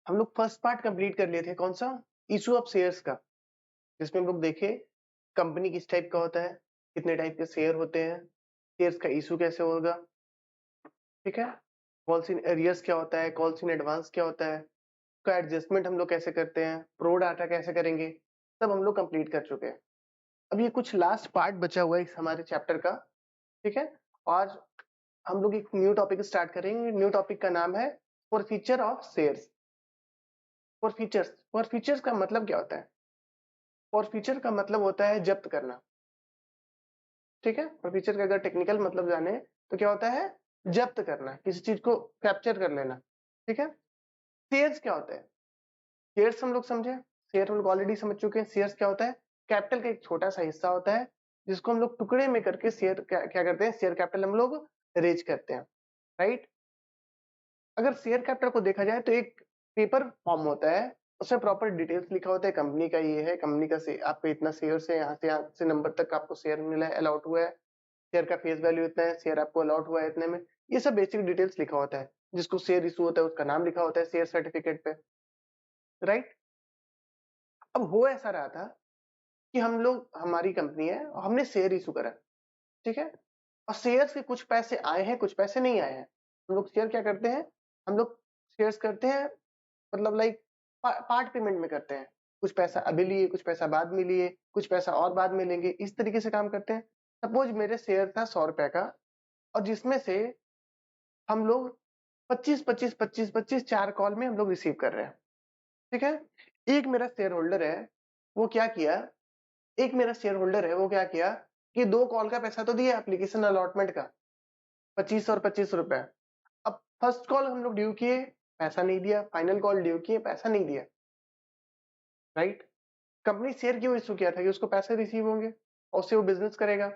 हम लोग first part complete कर लिए थे, कौन सा? इशू ऑफ शेयर्स का, जिसमें हम लोग देखे कंपनी किस टाइप का होता है, कितने टाइप के शेयर होते हैं, शेयर्स का इशू कैसे होगा, ठीक है, कॉल्स इन एरियर्स क्या होता है, कॉल्स इन एडवांस क्या होता है, उसका एडजस्टमेंट हम लोग कैसे करते हैं, प्रो डाटा कैसे करेंगे, सब हम लोग कंप्लीट कर चुके हैं। अब ये कुछ लास्ट पार्ट बचा हुआ है इस हमारे चैप्टर का, ठीक है। और हम लोग एक न्यू टॉपिक स्टार्ट करेंगे। न्यू टॉपिक का नाम है for feature of shares. For features का मतलब क्या होता है? फॉर फीचर का मतलब होता है जब्त करना, ठीक है। फॉर फीचर का अगर टेक्निकल मतलब जाने तो क्या होता है? जब्त करना, किसी चीज को कैप्चर कर लेना, ठीक है। शेयर्स क्या होता है? शेयर्स हम लोग समझे, शेयर हम लोग ऑलरेडी समझ चुके हैं। शेयर्स क्या होता है? कैपिटल का एक छोटा सा हिस्सा होता है जिसको हम लोग टुकड़े में करके शेयर क्या करते हैं? शेयर कैपिटल हम लोग रेज करते हैं, राइट। अगर शेयर कैपिटल को देखा जाए तो एक पेपर फॉर्म होता है, उसमें प्रॉपर डिटेल्स लिखा होता है, कंपनी का ये है, कंपनी का आपका इतना शेयर है, यहाँ से नंबर तक आपको शेयर मिला है, अलॉट हुआ है, शेयर का फेस वैल्यू इतना है, शेयर आपको अलॉट हुआ है इतने में, ये सब बेसिक डिटेल्स लिखा होता है। जिसको शेयर इशू होता है उसका नाम लिखा होता है शेयर सर्टिफिकेट पे, राइट। अब हो ऐसा रहा था कि हम लोग, हमारी कंपनी है और हमने शेयर इशू करा, ठीक है, और शेयर से कुछ पैसे आए हैं, कुछ पैसे नहीं आए हैं। हम लोग शेयर क्या करते हैं? हम लोग शेयर्स करते हैं, मतलब लाइक पार्ट पेमेंट में करते हैं, कुछ पैसा अभी लिए, कुछ पैसा बाद में लिए, कुछ पैसा और बाद में लेंगे, इस तरीके से काम करते हैं। सपोज मेरे शेयर था 100 रुपए का, और जिसमें से हम लोग 25 4 कॉल में हम लोग रिसीव कर रहे हैं, ठीक है। एक मेरा शेयर होल्डर है, वो क्या किया, वो क्या किया कि 2 कॉल का पैसा तो दिया एप्लीकेशन अलॉटमेंट का, 25 और 25 रुपए। अब फर्स्ट कॉल हम लोग ड्यू किए, पैसा नहीं दिया, फाइनल कॉल ड्यू किए, पैसा नहीं दिया, राइट। कंपनी शेयर क्यों इशू किया था? कि उसको पैसे रिसीव होंगे और उससे वो बिजनेस करेगा।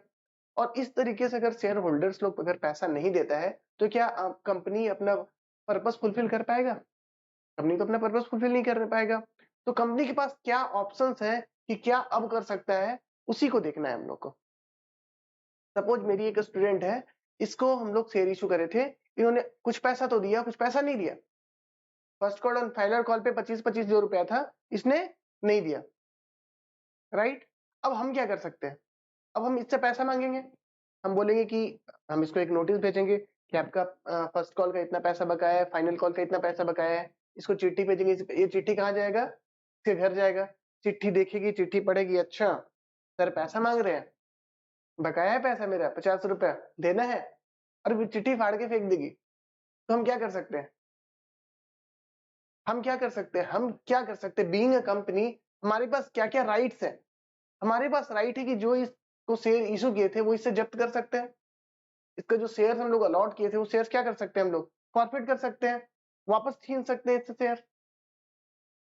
और इस तरीके से अगर शेयर होल्डर्स लोग अगर पैसा नहीं देता है तो क्या कंपनी अपना पर्पस फुलफिल कर पाएगा? कंपनी तो अपना पर्पस फुलफिल नहीं कर पाएगा। तो कंपनी के पास क्या ऑप्शंस है कि क्या अब कर सकता है, उसी को देखना है हम लोग को। सपोज मेरी एक स्टूडेंट है, इसको हम लोग शेयर इशू करे थे, इन्होंने कुछ पैसा तो दिया, कुछ पैसा नहीं दिया। फर्स्ट कॉल और फाइनल कॉल पे 25 जो रुपया था, इसने नहीं दिया, राइट। अब हम क्या कर सकते हैं? अब हम इससे पैसा मांगेंगे, हम बोलेंगे कि हम इसको एक नोटिस भेजेंगे कि आपका फर्स्ट कॉल का इतना पैसा बकाया है, फाइनल कॉल का इतना पैसा बकाया है। इसको चिट्ठी भेजेंगे, ये चिट्ठी कहाँ जाएगा? इसके घर जाएगा, चिट्ठी देखेगी, चिट्ठी पढ़ेगी, अच्छा सर पैसा मांग रहे हैं, बकाया है पैसा मेरा 50 रुपया देना है, और वो चिट्ठी फाड़ के फेंक देगी। तो हम क्या कर सकते हैं? बीइंग अ कंपनी हमारे पास क्या क्या राइट्स है? हमारे पास राइट है कि जो इसको शेयर इशू किए थे वो इससे जब्त कर सकते हैं। इसका जो शेयर हम लोग अलॉट किए थे वो शेयर क्या कर सकते हैं? हम लोग फॉरफिट कर सकते हैं, वापस छीन सकते हैं इससे शेयर।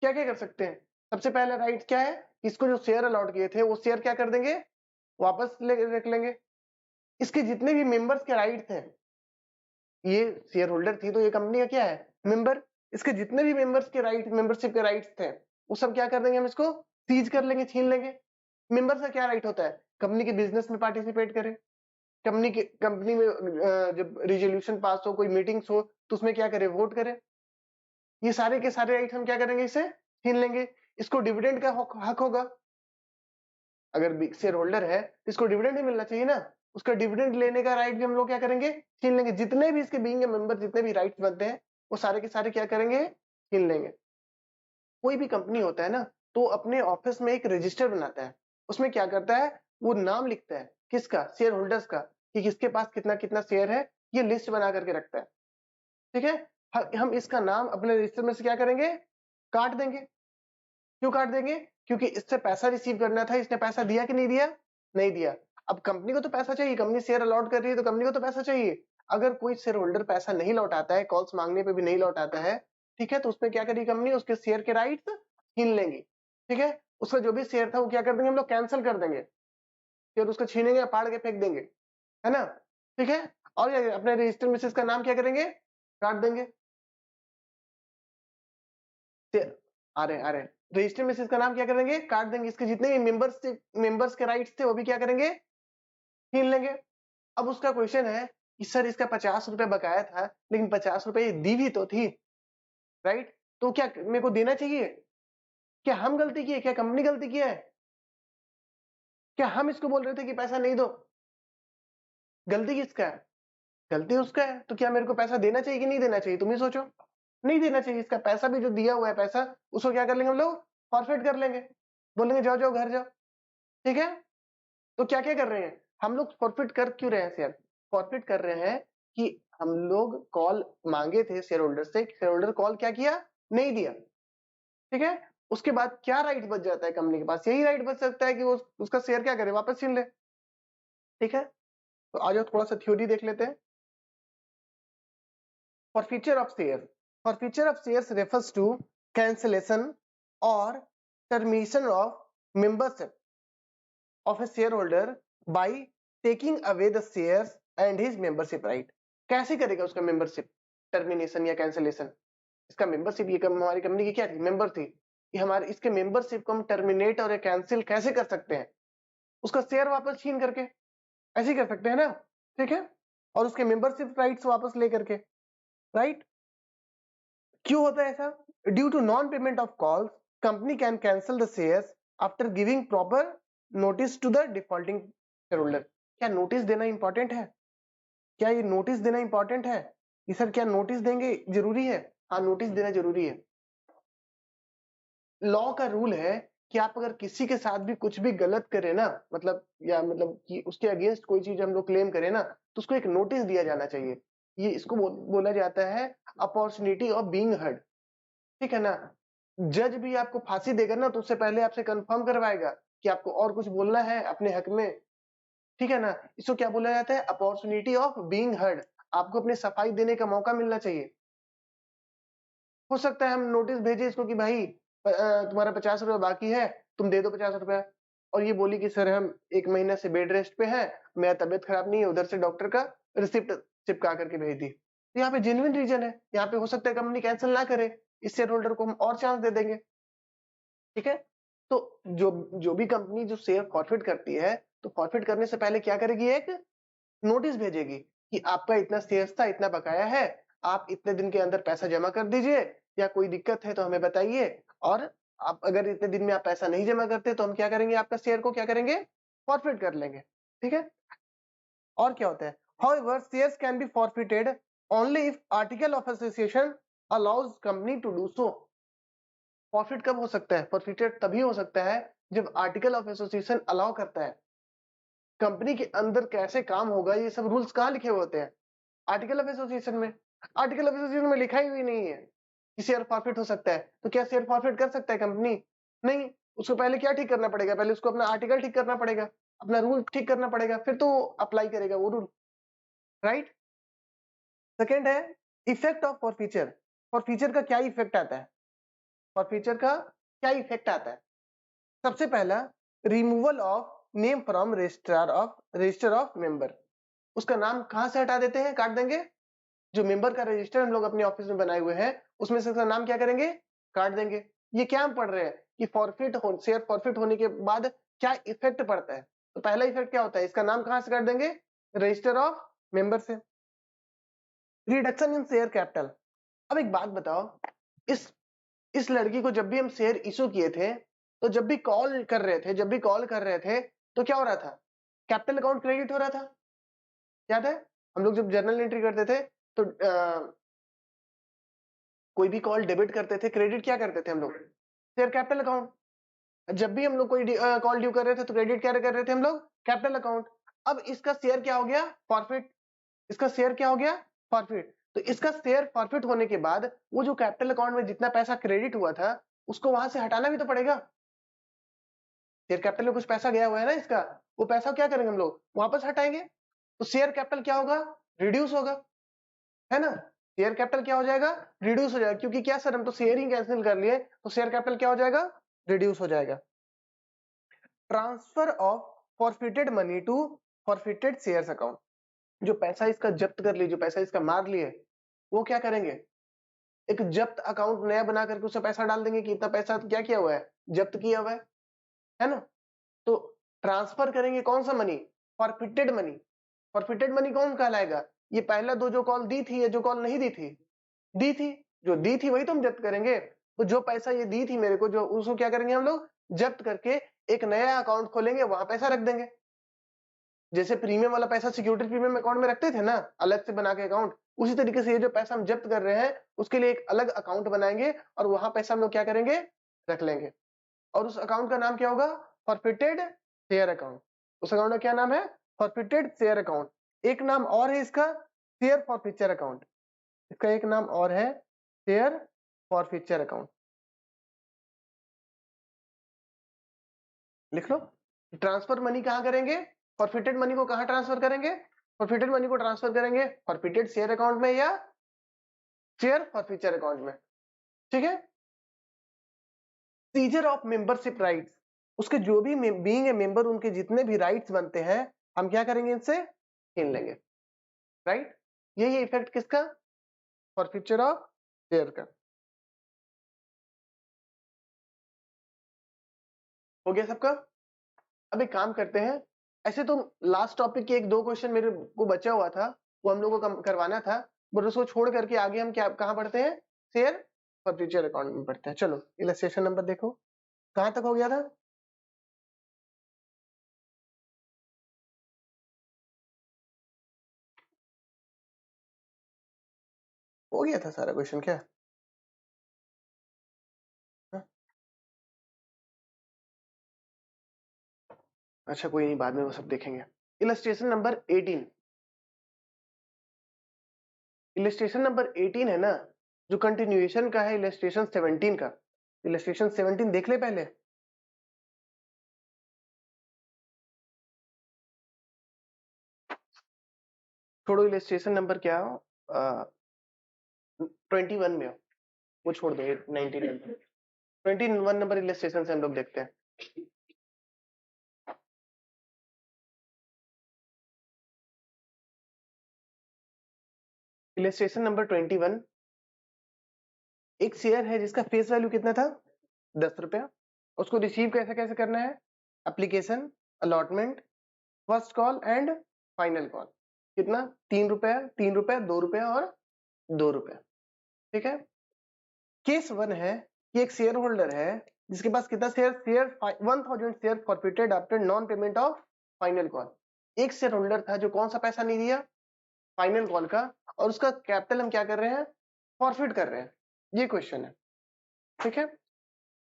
क्या क्या कर सकते हैं? सबसे पहला राइट क्या है? इसको जो शेयर अलॉट किए थे वो शेयर क्या कर देंगे? वापस ले रख लेंगे। इसके जितने भी मेंबर्स के राइट थे, ये शेयर होल्डर थी तो ये कंपनी का क्या है? मेंबर। इसके जितने भी मेंबर्स के राइट, मेंबरशिप के राइट्स थे, वो सब क्या कर देंगे? हम इसको सीज कर लेंगे, छीन लेंगे। मेंबर का क्या राइट होता है? कंपनी के बिजनेस में पार्टिसिपेट करे, कंपनी में जब रिजोल्यूशन पास हो, कोई मीटिंग्स हो तो उसमें क्या करे? वोट करे। ये सारे के सारे राइट हम क्या करेंगे? इसे छीन लेंगे। इसको डिविडेंड का हक होगा, अगर शेयर होल्डर है तो इसको डिविडेंड ही मिलना चाहिए ना, उसका डिविडेंड लेने का राइट भी हम लोग क्या करेंगे? छीन लेंगे। जितने भी इसके बीइंग मेंबर जितने भी राइट्स बनते हैं वो सारे के सारे क्या करेंगे? छीन लेंगे। कोई भी कंपनी होता है ना, तो अपने ऑफिस में एक रजिस्टर बनाता है, उसमें क्या करता है? वो नाम लिखता है, किसका? शेयर होल्डर्स का, कि किसके पास कितना कितना शेयर है, ये लिस्ट बना करके रखता है, ठीक है। हम इसका नाम अपने रजिस्टर में से क्या करेंगे? काट देंगे। क्यों काट देंगे? क्योंकि इससे पैसा रिसीव करना था, इसने पैसा दिया कि नहीं दिया? नहीं दिया। अब कंपनी को तो पैसा चाहिए, कंपनी शेयर अलॉट कर रही है तो कंपनी को तो पैसा चाहिए। अगर कोई शेयर होल्डर पैसा नहीं लौटाता है, कॉल्स मांगने पे भी नहीं लौटाता है, ठीक है, तो उसमें क्या करेगी कंपनी? उसके शेयर के राइट्स छीन लेंगी, ठीक है। उसका जो भी शेयर था वो क्या कर देंगे? हम लोग कैंसिल कर देंगे, शेयर उसको छीनेंगे, फाड़ के फेंक देंगे, है ना, ठीक है। और अपने रजिस्टर में से इसका नाम क्या करेंगे? काट देंगे। आ रहे रजिस्टर में से इसका नाम क्या करेंगे? काट देंगे। इसके जितने भी मेंबर्स के राइट्स थे वो भी क्या करेंगे? छीन लेंगे। अब उसका क्वेश्चन है कि सर इसका 50 रुपए बकाया था, लेकिन 50 रुपए दी भी तो थी, राइट। तो क्या मेरे को देना चाहिए? क्या हम गलती किए? क्या कंपनी गलती किया है? क्या हम इसको बोल रहे थे कि पैसा नहीं दो? गलती किसका है? गलती उसका है। तो क्या मेरे को पैसा देना चाहिए कि नहीं देना चाहिए? तुम ही सोचो। नहीं देना चाहिए। इसका पैसा भी जो दिया हुआ है पैसा, उसको क्या कर लेंगे हम लोग? फॉरफिट कर लेंगे। बोलेंगे जाओ जाओ घर जाओ। ठीक है? तो क्या क्या कर रहे हैं हम लोग? फॉरफिट कर क्यों रहे हैं शेयर? फॉरफिट कर रहे हैं कि हम लोग कॉल मांगे थे शेयर होल्डर से, शेयर होल्डर कॉल क्या किया? नहीं दिया। ठीक है? उसके बाद क्या राइट बच जाता है कंपनी के पास? यही राइट बच सकता है कि वो उसका शेयर क्या करे? वापस छीन ले। ठीक है? तो आ जाओ थोड़ा सा थ्योरी देख लेते हैं। Forfeiture of shares. Forfeiture of shares refers to cancellation or termination of membership of a shareholder by taking away the shares and his membership right. कैसे करेगा उसका मेंबरशिप टर्मिनेशन या कैंसिलेशन? इसका मेंबरशिप, ये हमारी कंपनी की क्या थी? मेंबर थी। ये हमारे इसके मेंबरशिप को हम टर्मिनेट और कैंसिल कैसे कर सकते हैं? उसका शेयर वापस छीन करके ऐसे ही कर सकते हैं ना? ठीक है? और उसके मेंबरशिप राइट्स वापस लेकर के, राइट? क्यों होता है ऐसा? Due to non payment of calls company can cancel the shares after giving proper notice to the defaulting share holder. क्या नोटिस देना इंपॉर्टेंट है? क्या ये नोटिस देना इंपॉर्टेंट है? ये सर क्या नोटिस देंगे जरूरी है? हाँ, नोटिस देना जरूरी है। लॉ का रूल है कि आप अगर किसी के साथ भी कुछ भी गलत करें ना, मतलब या मतलब कि उसके अगेंस्ट कोई चीज हम लोग क्लेम करें ना, तो उसको एक नोटिस दिया जाना चाहिए। ये इसको बोला जाता है अपॉर्चुनिटी ऑफ बीइंग हर्ड। ठीक है ना? जज भी आपको फांसी देगा ना, तो उससे पहले आपसे कंफर्म करवाएगा कि आपको और कुछ बोलना है अपने हक में। ठीक है ना? इसको क्या बोला जाता है? Opportunity of being heard. आपको अपनी सफाई देने का मौका मिलना चाहिए। हो सकता है हम नोटिस भेजे इसको कि भाई तुम्हारा 50 रुपया बाकी है, तुम दे दो 50 रुपया, और ये बोली कि सर हम 1 महीना से बेड रेस्ट पे हैं, मेरा तबियत खराब नहीं है, उधर से डॉक्टर का रिसिप्ट चिपका करके भेज दी। तो यहाँ पे जेन्युइन रीजन है, यहाँ पे हो सकता है कंपनी कैंसिल ना करे, इस शेयर होल्डर को हम और चांस दे देंगे। ठीक है? तो जो जो भी कंपनी जो शेयर फॉरफिट करती है, तो फॉरफिट करने से पहले क्या करेगी? एक नोटिस भेजेगी कि आपका इतना शेयर था, इतना बकाया है, आप इतने दिन के अंदर पैसा जमा कर दीजिए, या कोई दिक्कत है तो हमें बताइए, और आप अगर इतने दिन में आप पैसा नहीं जमा करते तो हम क्या करेंगे? आपका शेयर को क्या करेंगे? फॉरफिट कर लेंगे। ठीक है? और क्या होता है? However, shares can be forfeited only if article of association allows company to do so. Forfeit कब हो सकता है? फॉरफिटेड तभी हो सकता है जब आर्टिकल ऑफ एसोसिएशन अलाउ करता है। कंपनी के अंदर कैसे काम होगा, ये सब रूल्स कहाँ लिखे हुए होते हैं? आर्टिकल ऑफ एसोसिएशन में। आर्टिकल ऑफ एसोसिएशन में लिखा ही नहीं है कि शेयर फॉरफिट हो सकता है। तो क्या शेयर फॉरफिट कर सकता है कंपनी? नहीं। उसको पहले क्या ठीक करना पड़ेगा? पहले उसको अपना आर्टिकल ठीक करना पड़ेगा, अपना रूल ठीक करना पड़ेगा, फिर तो अप्लाई करेगा वो रूल, राइट? सेकेंड है इफेक्ट ऑफ फॉरफीचर। फॉरफीचर का क्या इफेक्ट आता है? फॉरफीचर का क्या इफेक्ट आता है? सबसे पहला, removal of name from register of member. उसका नाम कहां से हटा देते हैं? काट देंगे। जो मेंबर का रजिस्टर हम लोग अपने ऑफिस में बनाए हुए हैं, उसमें से उसका नाम क्या करेंगे? काट देंगे। ये क्या हम पढ़ रहे हैं कि शेयर फॉरफिट होने के बाद क्या इफेक्ट पड़ता है? तो पहला इफेक्ट क्या होता है? इसका नाम कहां से काट देंगे? रजिस्टर ऑफ मेंबर से। Reduction in share capital. अब एक बात बताओ, इस लड़की को जब भी हम शेयर इशू किए थे, तो जब भी कॉल कर रहे थे तो क्या हो रहा था? कैपिटल अकाउंट क्रेडिट हो रहा था। याद है? हम लोग जब जर्नल एंट्री करते थे तो कोई भी कॉल डेबिट करते थे, क्रेडिट क्या करते थे हम लोग? Share capital account. जब भी हम लोग कोई कॉल ड्यू कर रहे थे तो क्रेडिट क्या कर रहे थे हम लोग? Capital account. अब इसका शेयर क्या हो गया? फॉरफिट। इसका शेयर क्या हो गया? फॉरफिट। तो इसका शेयर फॉरफिट होने के बाद वो जो कैपिटल अकाउंट में जितना पैसा क्रेडिट हुआ था, उसको वहां से हटाना भी तो पड़ेगा। शेयर कैपिटल में कुछ पैसा गया हुआ है ना इसका, वो पैसा क्या करेंगे हम लोग? वापस हटाएंगे। तो शेयर कैपिटल क्या होगा? रिड्यूस होगा, है ना? शेयर कैपिटल क्या हो जाएगा? रिड्यूस हो जाएगा। क्योंकि क्या सर, हम तो शेयर ही कैंसिल कर लिए, तो शेयर कैपिटल क्या हो जाएगा? रिड्यूस हो जाएगा। Transfer of forfeited money to forfeited shares account. जो पैसा इसका जब्त कर लिए, जो पैसा इसका मार लिए, वो क्या करेंगे? एक जब्त अकाउंट नया बना करके उसमें पैसा डाल देंगे कि इतना पैसा क्या किया हुआ है? जब्त किया हुआ है ना? तो ट्रांसफर करेंगे कौन सा money? Forfeited money. Forfeited money कौन कहलाएगा? ये पहला दो जो कॉल दी थी या जो कॉल नहीं दी थी? दी थी। जो दी थी वही तो हम जब्त करेंगे। तो जो पैसा ये दी थी मेरे को, जो उसको क्या करेंगे हम लोग, जब्त करके एक नया अकाउंट खोलेंगे, वहां पैसा रख देंगे। जैसे प्रीमियम वाला पैसा सिक्योरिटी प्रीमियम अकाउंट में रखते थे ना, अलग से बना के अकाउंट, उसी तरीके से ये जो पैसा हम जब्त कर रहे हैं उसके लिए एक अलग अकाउंट बनाएंगे और वहां पैसा हम लोग क्या करेंगे, रख लेंगे। और उस अकाउंट का नाम क्या होगा, फॉरफिटेड शेयर अकाउंट। उस अकाउंट का क्या नाम है, फॉरफिटेड शेयर अकाउंट। एक नाम और है इसका, शेयर फॉरफीचर अकाउंट। इसका एक नाम और है, शेयर फॉरफीचर अकाउंट। लिख लो। ट्रांसफर मनी कहां करेंगे, फॉरफिटेड मनी को कहां ट्रांसफर करेंगे, फॉरफिटेड मनी को ट्रांसफर करेंगे फॉरफिटेड शेयर अकाउंट में या शेयर फॉरफीचर अकाउंट में। ठीक है। सीजर ऑफ मेंबरशिप राइट्स, उसके जो भी बीइंग ए मेंबर उनके जितने भी राइट्स बनते हैं हम क्या करेंगे, इनसे छीन लेंगे। राइट, यही इफेक्ट किसका, फॉरफीचर ऑफ शेयर का। हो गया सबका। अब एक काम करते हैं, ऐसे तो लास्ट टॉपिक के एक दो क्वेश्चन मेरे को बचा हुआ था, वो हम लोगों को करवाना था, बट उसको छोड़ करके आगे हम क्या कहाँ पढ़ते हैं, शेयर फॉरफीचर अकाउंट में पढ़ते हैं। चलो इलस्ट्रेशन नंबर देखो, कहां तक हो गया था, हो गया था सारा क्वेश्चन क्या। हाँ? अच्छा कोई नहीं, बाद में वो सब देखेंगे। इलस्ट्रेशन नंबर 18, इलस्ट्रेशन नंबर 18 है ना, जो कंटिन्यूएशन का है इलस्ट्रेशन 17 का। इलस्ट्रेशन 17 देख ले पहले। छोड़ो इलस्ट्रेशन नंबर क्या हो, 21 में हो, वो छोड़ दो, 19 21 नंबर इलस्ट्रेशन से हम लोग देखते हैं। इलस्ट्रेशन नंबर 21, एक शेयर है जिसका फेस वैल्यू कितना था, 10 रुपया। उसको रिसीव कैसे कैसे करना है, application, allotment, first call and final call. कितना, 3 रुपया, 3 रुपया, 2 रुपया और 2 रुपया। ठीक है। केस 1 है कि एक शेयर होल्डर है जिसके पास कितना share, 1000 share forfeited after non payment of final call. एक शेयर होल्डर था जो कौन सा पैसा नहीं दिया, फाइनल कॉल का, और उसका कैपिटल हम क्या कर रहे हैं, फॉरफिट कर रहे हैं। ये क्वेश्चन है। ठीक है।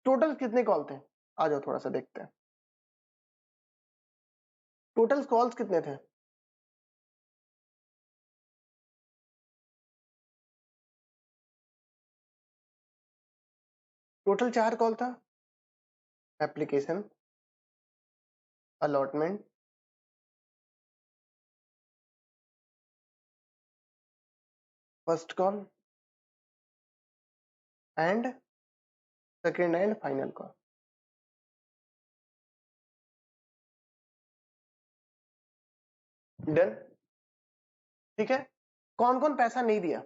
टोटल कितने कॉल थे, आ जाओ थोड़ा सा देखते हैं, टोटल कॉल्स कितने थे, टोटल 4 कॉल था, application, allotment, first call and second and final call. Done. ठीक है। कौन कौन पैसा नहीं दिया,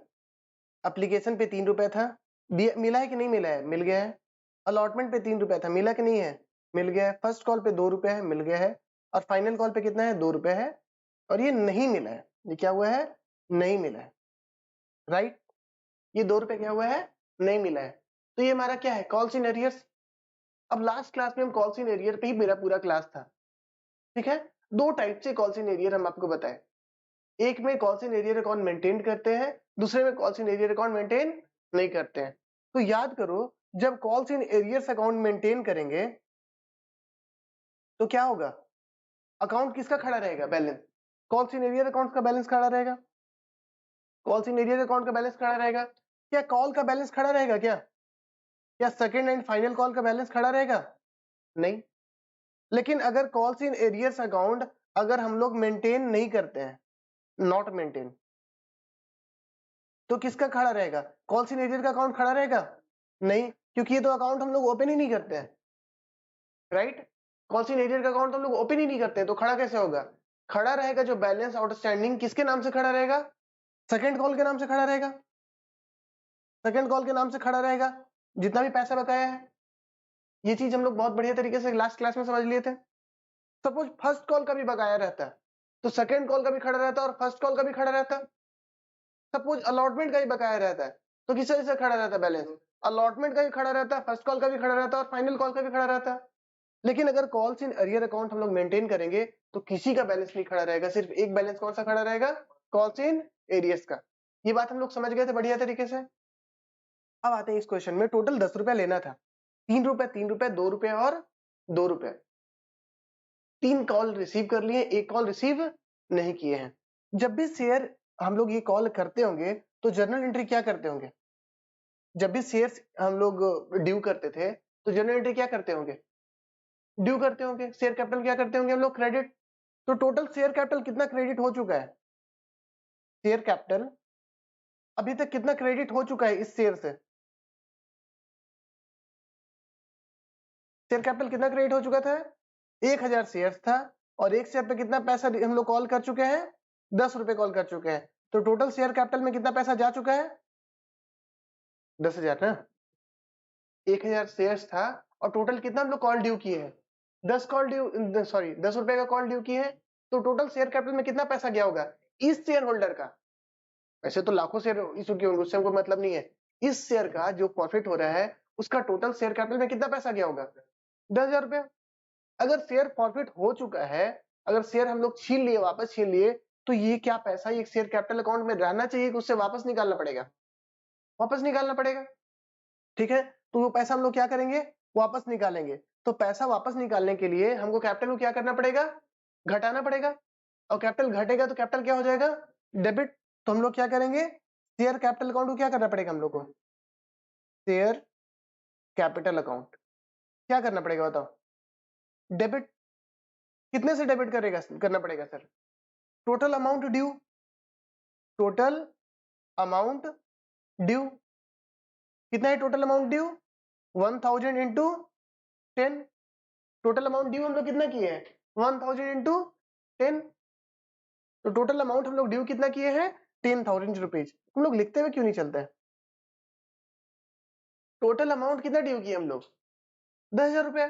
एप्लीकेशन पे 3 रुपया था, मिला है कि नहीं मिला है, मिल गया है। अलॉटमेंट पे 3 रुपया था, मिला कि नहीं है, मिल गया है। फर्स्ट कॉल पे 2 रुपया है, मिल गया है। और फाइनल कॉल पे कितना है, 2 रुपया है। और ये नहीं मिला है, ये क्या हुआ है, नहीं मिला है। राइट, ये 2 रुपया क्या हुआ है, नहीं मिला है। तो ये हमारा क्या है, कॉल्स इन एरियर्स। अब लास्ट क्लास में हम कॉल्स इन एरियर पे ही मेरा पूरा क्लास था। ठीक है। दो टाइप से कॉल्स इन एरियर हम आपको बताएं, एक में calls in arrear account maintain करते हैं, दूसरे में calls in arrear account maintain नहीं करते हैं। तो याद करो, जब calls in arrears account maintain करेंगे तो क्या होगा, अकाउंट किसका खड़ा रहेगा, balance, calls in arrear account का बैलेंस खड़ा रहेगा। कॉल्स इन एरियर अकाउंट का बैलेंस खड़ा रहेगा। क्या कॉल का बैलेंस खड़ा रहेगा क्या, क्या सेकंड एंड फाइनल कॉल का बैलेंस खड़ा रहेगा, नहीं। लेकिन अगर कॉल्स इन एरियर्स अकाउंट अगर हम लोग मेंटेन नहीं करते हैं, नॉट मेंटेन, तो किसका खड़ा रहेगा, कॉल्स इन एरियर का अकाउंट खड़ा रहेगा, नहीं, क्योंकि ये तो अकाउंट हम लोग ओपन ही नहीं करते हैं। राइट, कॉल्स इन एरियर का अकाउंट हम लोग ओपन ही नहीं करते हैं, तो खड़ा कैसे होगा, खड़ा रहेगा जो बैलेंस आउटस्टैंडिंग किसके नाम से खड़ा रहेगा, सेकंड कॉल के नाम से खड़ा रहेगा, सेकंड कॉल के नाम से खड़ा रहेगा, जितना भी पैसा बकाया है। ये चीज हम लोग बहुत बढ़िया तरीके से लास्ट क्लास में समझ लिए थे। सपोज फर्स्ट कॉल का भी बकाया रहता है तो सेकंड कॉल का भी खड़ा रहता है और फर्स्ट कॉल का भी खड़ा रहता है। सपोज अलॉटमेंट का भी बकाया रहता है तो किस वजह से खड़ा रहता है बैलेंस, अलॉटमेंट का भी खड़ा रहता, फर्स्ट कॉल का भी खड़ा रहता और फाइनल कॉल का भी खड़ा रहता। लेकिन अगर कॉल्स इन अरियर अकाउंट हम लोग मेंटेन करेंगे तो किसी का बैलेंस नहीं खड़ा रहेगा, सिर्फ एक बैलेंस कौन सा खड़ा रहेगा, कॉल्स इन एरियर्स का। ये बात हम लोग समझ गए थे बढ़िया तरीके से। अब आते हैं इस क्वेश्चन में, टोटल 10 रुपया लेना था, 3 रुपए 3 रुपए 2 रुपए और 2 रुपए, 3 कॉल रिसीव कर लिए, एक कॉल रिसीव नहीं किए हैं। जब भी शेयर हम लोग ये कॉल करते होंगे तो जर्नल एंट्री क्या करते होंगे, जब भी शेयर्स हम लोग ड्यू करते थे तो जर्नल एंट्री क्या करते होंगे, ड्यू करते होंगे। शेयर कैपिटल क्या करते होंगे हम लोग, क्रेडिट। तो टोटल शेयर कैपिटल कितना क्रेडिट हो चुका है, शेयर कैपिटल अभी तक कितना क्रेडिट हो चुका है इस शेयर से, शेयर कैपिटल कितना क्रेडिट हो चुका था, 1000 शेयर था और एक शेयर पे कितना पैसा हम लोग कॉल कर चुके हैं, 10 रुपए कॉल कर चुके हैं। तो टोटल शेयर कैपिटल में कितना पैसा जा चुका है, 10,000 ना। 1000 शेयर्स था और टोटल कितना हम लोग कॉल ड्यू किए हैं, 10 कॉल ड्यू, सॉरी 10 रुपए का कॉल ड्यू किए हैं। तो टोटल शेयर कैपिटल में कितना पैसा गया होगा इस शेयर होल्डर का, वैसे तो लाखों शेयर इशू किए होंगे, उससे हमको मतलब नहीं है। इस शेयर का जो प्रॉफिट हो रहा है उसका टोटल शेयर कैपिटल में कितना पैसा गया होगा, 10,000 रुपया। अगर शेयर प्रॉफिट हो चुका है, अगर शेयर हम लोग छीन लिए, वापस छीन लिए, तो ये क्या पैसा ये शेयर कैपिटल अकाउंट में रहना चाहिए कि उससे वापस निकालना पड़ेगा, वापस निकालना पड़ेगा। ठीक है, तो वो पैसा हम लोग क्या करेंगे, वापस निकालेंगे। तो पैसा वापस निकालने के लिए हमको कैपिटल को क्या करना पड़ेगा, घटाना पड़ेगा। और कैपिटल घटेगा तो कैपिटल क्या हो जाएगा, डेबिट। तो हम लोग क्या करेंगे, शेयर कैपिटल अकाउंट को क्या करना पड़ेगा हम लोग को, शेयर कैपिटल अकाउंट क्या करना पड़ेगा बताओ, डेबिट। कितने से डेबिट करेगा, करना पड़ेगा sir, total amount due, total amount due. कितना है total amount due, 1000 into 10। Total amount due हम लोग कितना किए हैं, 1000 इंटू 10। तो टोटल अमाउंट हम लोग ड्यू कितना किए हैं, 10,000 रुपीज। हम लोग लिखते हुए क्यों नहीं चलते हैं, टोटल अमाउंट कितना ड्यू किए हम लोग, 10,000 रुपया।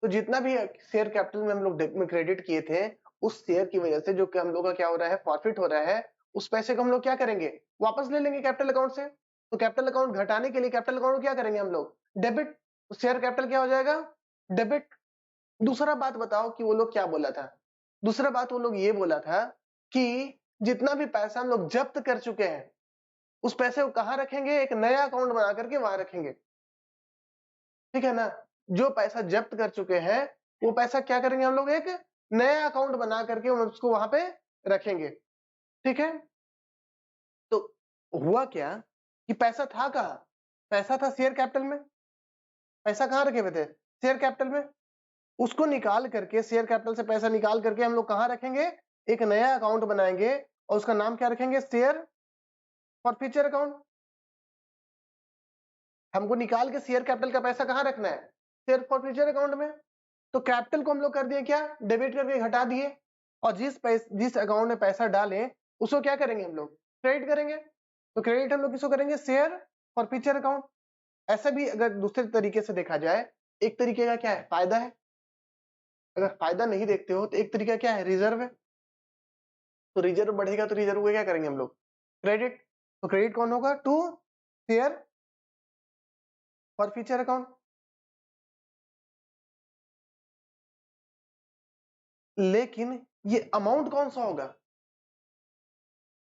तो जितना भी शेयर कैपिटल में हम लोग क्रेडिट किए थे, उस शेयर की वजह से जो कि हम लोग का क्या हो रहा है, प्रॉफिट हो रहा है, उस पैसे को हम लोग क्या करेंगे, वापस ले लेंगे कैपिटल अकाउंट से। तो कैपिटल अकाउंट घटाने के लिए कैपिटल अकाउंट क्या करेंगे हम लोग, डेबिट। तो शेयर कैपिटल क्या हो जाएगा, डेबिट। दूसरा बात बताओ कि वो लोग क्या बोला था, दूसरा बात वो लोग ये बोला था कि जितना भी पैसा हम लोग जब्त कर चुके हैं उस पैसे को कहां रखेंगे, एक नया अकाउंट बना करके वहां रखेंगे। ठीक है ना, जो पैसा जब्त कर चुके हैं वो पैसा क्या करेंगे हम लोग, एक नया अकाउंट बना करके उसको वहां पे रखेंगे। ठीक है, तो हुआ क्या कि पैसा था कहां, पैसा था शेयर कैपिटल में। पैसा कहां रखे हुए थे, शेयर कैपिटल में। उसको निकाल करके, शेयर कैपिटल से पैसा निकाल करके हम लोग कहां रखेंगे, एक नया अकाउंट बनाएंगे और उसका नाम क्या रखेंगे, शेयर फॉर फ्यूचर अकाउंट। हमको निकाल के शेयर कैपिटल का पैसा कहां रखना है, शेयर फॉर फ्यूचर अकाउंट में। तो कैपिटल को हम लोग कर दिए क्या, डेबिट करके घटा दिए, और जिस अकाउंट में पैसा डालें उसको क्या करेंगे हम लोग, क्रेडिट करेंगे। तो क्रेडिट हम लोग किसको करेंगे, शेयर फॉर फ्यूचर अकाउंट। ऐसा भी अगर दूसरे तरीके से देखा जाए, एक तरीके का क्या है, फायदा है। अगर फायदा नहीं देखते हो तो एक तरीका क्या है, रिजर्व है। तो रिजर्व बढ़ेगा तो रिजर्व को क्या करेंगे हम लोग, क्रेडिट। तो क्रेडिट कौन होगा, to share forfeiture account. लेकिन ये अमाउंट कौन सा होगा,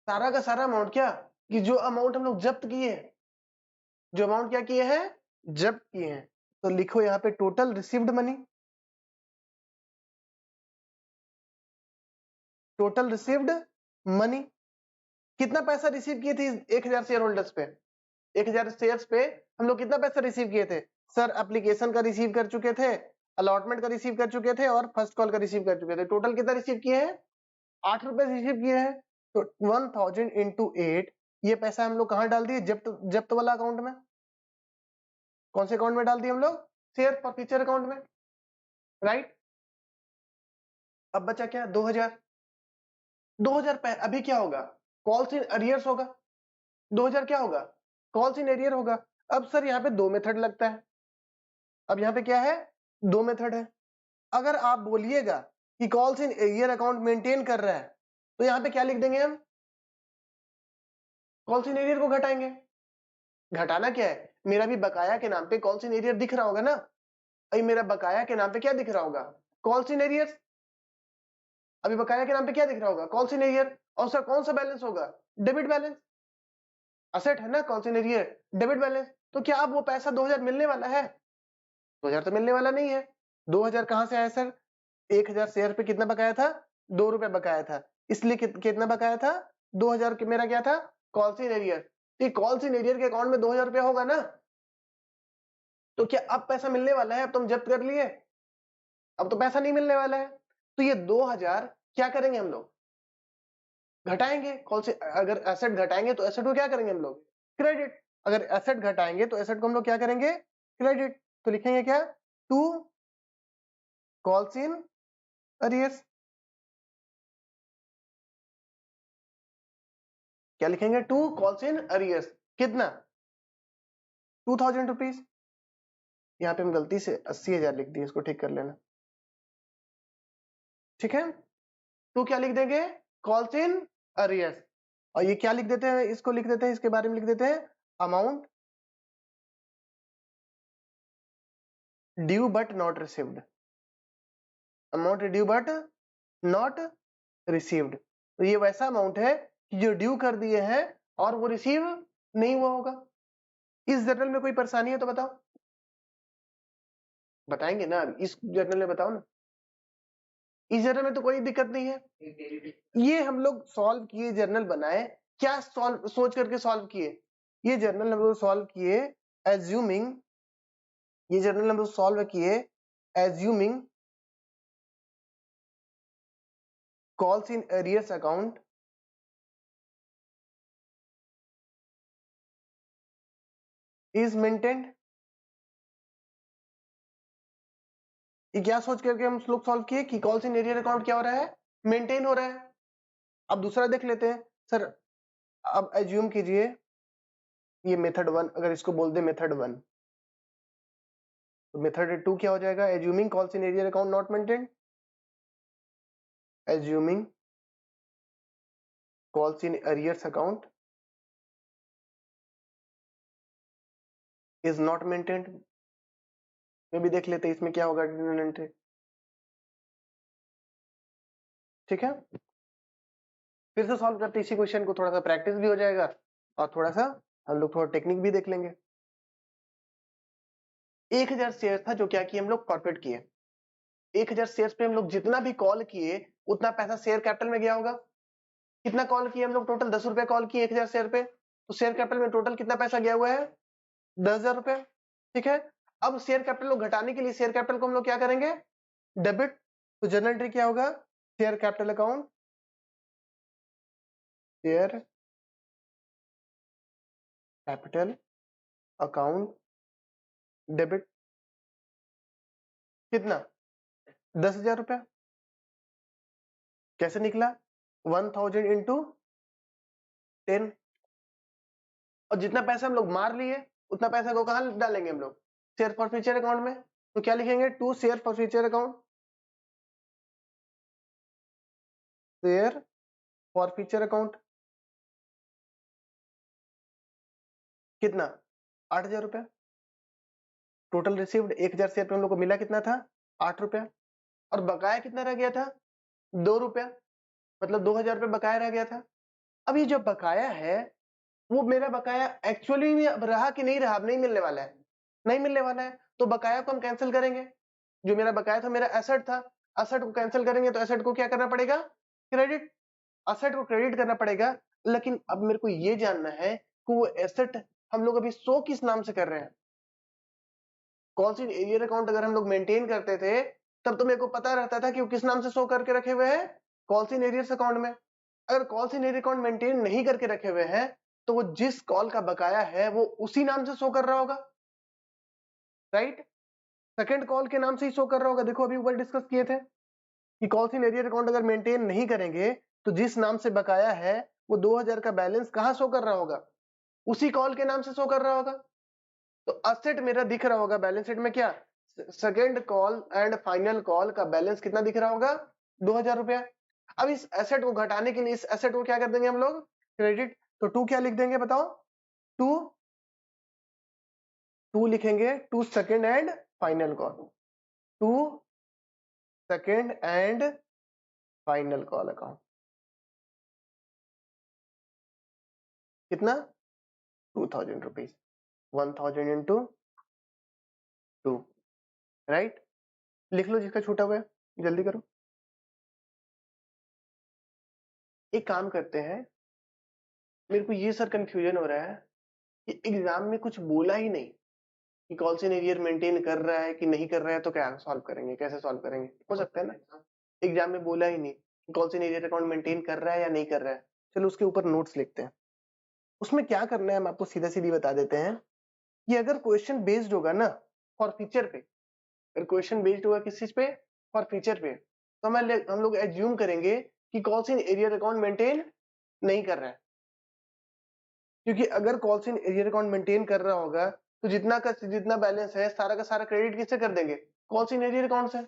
सारा का सारा अमाउंट क्या, कि जो अमाउंट हम लोग जब्त किए हैं, जो अमाउंट क्या किए हैं, जब्त किए हैं। तो लिखो यहाँ पे total received money, total received money. कितना पैसा रिसीव किए थे 1000 शेयर होल्डर्स पे, 1000 शेयर्स पे हम लोग कितना पैसा रिसीव किए थे, सर एप्लीकेशन का रिसीव कर चुके थे, अलॉटमेंट का रिसीव कर चुके थे और फर्स्ट कॉल का रिसीव कर चुके थे। टोटल कितना रिसीव किए हैं, 8 रुपए रिसीव किए हैं। तो 1000 इंटू 8, ये पैसा हम लोग कहां डाल दिए, जब्त जब्त वाला अकाउंट में। कौन से अकाउंट में डाल दिए हम लोग, शेयर फॉर फ्यूचर अकाउंट में, राइट। अब बचा क्या, 2000। 2000 अभी क्या होगा, कॉल्स इन अरियर्स होगा। 2000 क्या होगा, कॉल्स इन एरियर होगा। अब सर यहाँ पे दो मेथड लगता है, अब यहाँ पे क्या है, दो मेथड है। अगर आप बोलिएगा कि calls in arrear account maintain कर रहा है, तो यहाँ पे क्या लिख देंगे हम, कॉल्स इन एरियर को घटाएंगे। घटाना क्या है, मेरा भी बकाया के नाम पे कॉल्स इन एरियर दिख रहा होगा ना, अभी मेरा बकाया के नाम पे क्या दिख रहा होगा, कॉल्स इन एरियर। अभी बकाया के नाम पे क्या दिख रहा होगा, कॉल्स इन एरियर, और उसका कौन सा बैलेंस होगा, डेबिट बैलेंस, असेट है ना calls in arrear, debit balance. तो क्या अब वो पैसा 2000 मिलने वाला है, 2000 तो मिलने वाला नहीं है। 2000 कहां से आया सर, 1000 शेयर पे कितना बकाया था, 2 रुपए बकाया था, इसलिए कितना बकाया था, 2000 के मेरा क्या था, calls in arrear. Calls in arrear के अकाउंट में 2000 रुपया होगा ना, तो क्या अब पैसा मिलने वाला है, अब तुम जब्त कर लिए, अब तो पैसा नहीं मिलने वाला है। तो ये 2000 क्या करेंगे हम लोग, घटाएंगे। कॉल से अगर एसेट घटाएंगे तो एसेट को क्या करेंगे हम लोग, क्रेडिट। अगर एसेट घटाएंगे तो एसेट को हम लोग क्या करेंगे, क्रेडिट। तो लिखेंगे क्या, टू कॉल्स इन अरियर्स। क्या लिखेंगे, टू कॉल्स इन अरियर्स, कितना, 2000 रुपीज। यहाँ पे हम गलती से 80,000 लिख दिए, इसको ठीक कर लेना, ठीक है। तो क्या लिख देंगे, कॉल्स इन अरियर्स, और ये क्या लिख देते हैं, इसको लिख देते हैं, इसके बारे में लिख देते हैं, amount due but not received, amount due but not received. तो ये वैसा अमाउंट है कि जो ड्यू कर दिए हैं और वो रिसीव नहीं हुआ होगा। इस जर्नल में कोई परेशानी है तो बताओ, बताएंगे ना, इस जर्नल में बताओ ना, इस जर्नल में तो कोई दिक्कत नहीं है। ये हम लोग सॉल्व किए, जर्नल बनाए, क्या सॉल्व सोच करके सॉल्व किए, ये जर्नल हम लोग सॉल्व किए एज्यूमिंग, ये जर्नल हम लोग सॉल्व किए assuming calls in arrears account is maintained. ये क्या सोच करके हम लोग सॉल्व किए कि कॉल्स इन एरियर अकाउंट क्या हो रहा है, मेंटेन हो रहा है। अब दूसरा देख लेते हैं सर, अब एज्यूम कीजिए ये मेथड 1, अगर इसको बोल दे मेथड 1, तो मेथड 2 क्या हो जाएगा, assuming calls in arrear account not maintained, assuming calls in arrears account is not maintained. ये भी देख लेते हैं इसमें क्या होगा, डिटरमिनेंट, ठीक है। फिर से सॉल्व करते इसी क्वेश्चन को, थोड़ा सा प्रैक्टिस भी हो जाएगा और थोड़ा सा हम लोग थोड़ा टेक्निक भी देख लेंगे। 1000 शेयर था जो क्या किए हम लोग, कॉर्पोरेट किए। 1000 शेयर पे हम लोग जितना भी कॉल किए उतना पैसा शेयर कैपिटल में गया होगा। कितना कॉल किए हम लोग, टोटल 10 रुपए कॉल किए 1000 शेयर पे, तो शेयर कैपिटल में टोटल कितना पैसा गया हुआ है, 10,000 रुपए, ठीक है। अब शेयर कैपिटल को घटाने के लिए शेयर कैपिटल को हम लोग क्या करेंगे, डेबिट। तो जर्नल एंट्री क्या होगा, share capital account, share capital account debit, कितना, 10,000 रुपया। कैसे निकला, 1000 इंटू 10, और जितना पैसा हम लोग मार लिए उतना पैसा को कहां डालेंगे हम लोग, शेयर फॉर फ्यूचर अकाउंट में। तो क्या लिखेंगे, to share forfeiture account, share forfeiture account, कितना, 8,000 रुपया। टोटल रिसीव्ड 1000 शेयर पे हम लोग को मिला कितना था, 8 रुपया, और बकाया कितना रह गया था, 2 रुपया, मतलब 2000 रुपये बकाया रह गया था। अब ये जो बकाया है वो मेरा बकाया एक्चुअली में अब रहा कि नहीं रहा, अब नहीं मिलने वाला है, नहीं मिलने वाला है। तो बकाया को हम कैंसिल करेंगे, जो मेरा बकाया था मेरा एसेट था, एसेट को कैंसिल करेंगे तो एसेट को क्या करना पड़ेगा, क्रेडिट, एसेट को क्रेडिट करना पड़ेगा। लेकिन अब मेरे को ये जानना है कि वो एसेट हम लोग अभी शो किस नाम से कर रहे हैं। कौन सी एरियर अकाउंट अगर हम लोग मेंटेन करते थे तब तो मेरे को पता रहता था कि वो किस नाम से शो करके रखे हुए हैं, कॉल्स इन एरियर्स अकाउंट में। अगर calls in arrear account maintain नहीं करके रखे हुए हैं तो वो जिस कॉल का बकाया है वो उसी नाम से शो कर रहा होगा, राइट, सेकंड कॉल के नाम से ही शो कर रहा होगा। देखो अभी ऊपर डिस्कस किए थे कि कॉल्स इन एरियर अकाउंट अगर मेंटेन नहीं करेंगे तो जिस नाम से बकाया है वो 2000 का बैलेंस कहां शो कर रहा होगा, उसी कॉल के नाम से शो कर रहा होगा। तो असेट मेरा दिख रहा होगा बैलेंस शीट में, क्या, second call and final call का बैलेंस कितना दिख रहा होगा, 2000 रुपया। अब इस एसेट को घटाने के लिए इस एसेट को क्या कर देंगे हम लोग, क्रेडिट। तो 2 क्या लिख देंगे बताओ, 2 टू लिखेंगे to second and final call, to second and final call account. कितना? 2000 रुपीज, 1000 इंटू 2, राइट। लिख लो जिसका छूटा हुआ है, जल्दी करो। एक काम करते हैं, मेरे को ये सर कंफ्यूजन हो रहा है कि एग्जाम में कुछ बोला ही नहीं कि कॉल इन एरियर मेंटेन कर रहा है कि नहीं कर रहा है, तो क्या सॉल्व करेंगे, कैसे सॉल्व करेंगे? हो सकता है ना एग्जाम में बोला ही नहीं कि call in arrear account maintain कर रहा है या नहीं कर रहा है। चलो उसके ऊपर नोट्स लिखते हैं। उसमें क्या करना है हम आपको सीधा सीधी बता देते हैं कि अगर क्वेश्चन बेस्ड होगा ना फॉर फीचर पे, अगर क्वेश्चन बेस्ड होगा किस चीज पे? फॉर फीचर पे, तो हम लोग एज्यूम करेंगे कि call in arrear account maintain नहीं कर रहा है, क्योंकि अगर call in arrear account maintain कर रहा होगा तो जितना बैलेंस है सारा का सारा क्रेडिट किससे कर देंगे? कॉल इन एरियर अकाउंट से।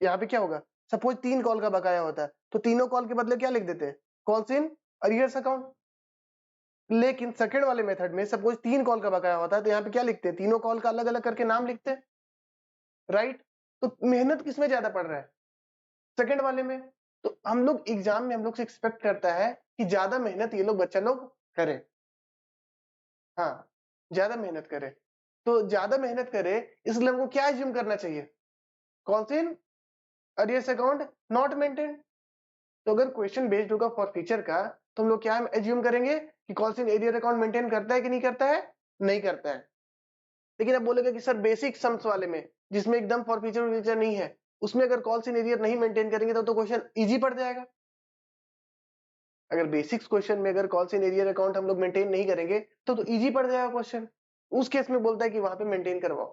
यहाँ पे क्या होगा? सपोज 3 कॉल का बकाया होता है तो तीनों कॉल के बदले क्या लिख देते हैं? Call in arrears account. लेकिन सेकंड वाले मेथड में सपोज 3 कॉल का बकाया होता है तो यहाँ पे क्या लिखते हैं? तीनों कॉल का अलग अलग करके नाम लिखते हैं, राइट। तो मेहनत किसमें ज्यादा पड़ रहा है? सेकंड वाले में। तो हम लोग एग्जाम में हम लोग से एक्सपेक्ट करता है कि ज्यादा मेहनत ये लोग बच्चा लोग करे, हाँ ज्यादा मेहनत करे। तो ज्यादा मेहनत करे इसलिए हमको क्या एज्यूम करना चाहिए? Call in arrears account not maintain. तो अगर क्वेश्चन बेस्ड होगा फॉर फीचर का तो हम लोग क्या एज्यूम करेंगे कि call in arrear account maintain करता है कि नहीं करता है? नहीं करता है। लेकिन अब बोलेगा कि सर बेसिक सम्स वाले में जिसमें एकदम फॉर फीचर नहीं है उसमें अगर कॉल इन एरियर नहीं मेंटेन करेंगे तो क्वेश्चन इजी पड़ जाएगा। अगर बेसिक्स क्वेश्चन में अगर कॉल इन एरियर अकाउंट हम लोग मेंटेन नहीं करेंगे तो इजी पड़ जाएगा क्वेश्चन। उस केस में बोलता है कि वहां पे मेंटेन करवाओ,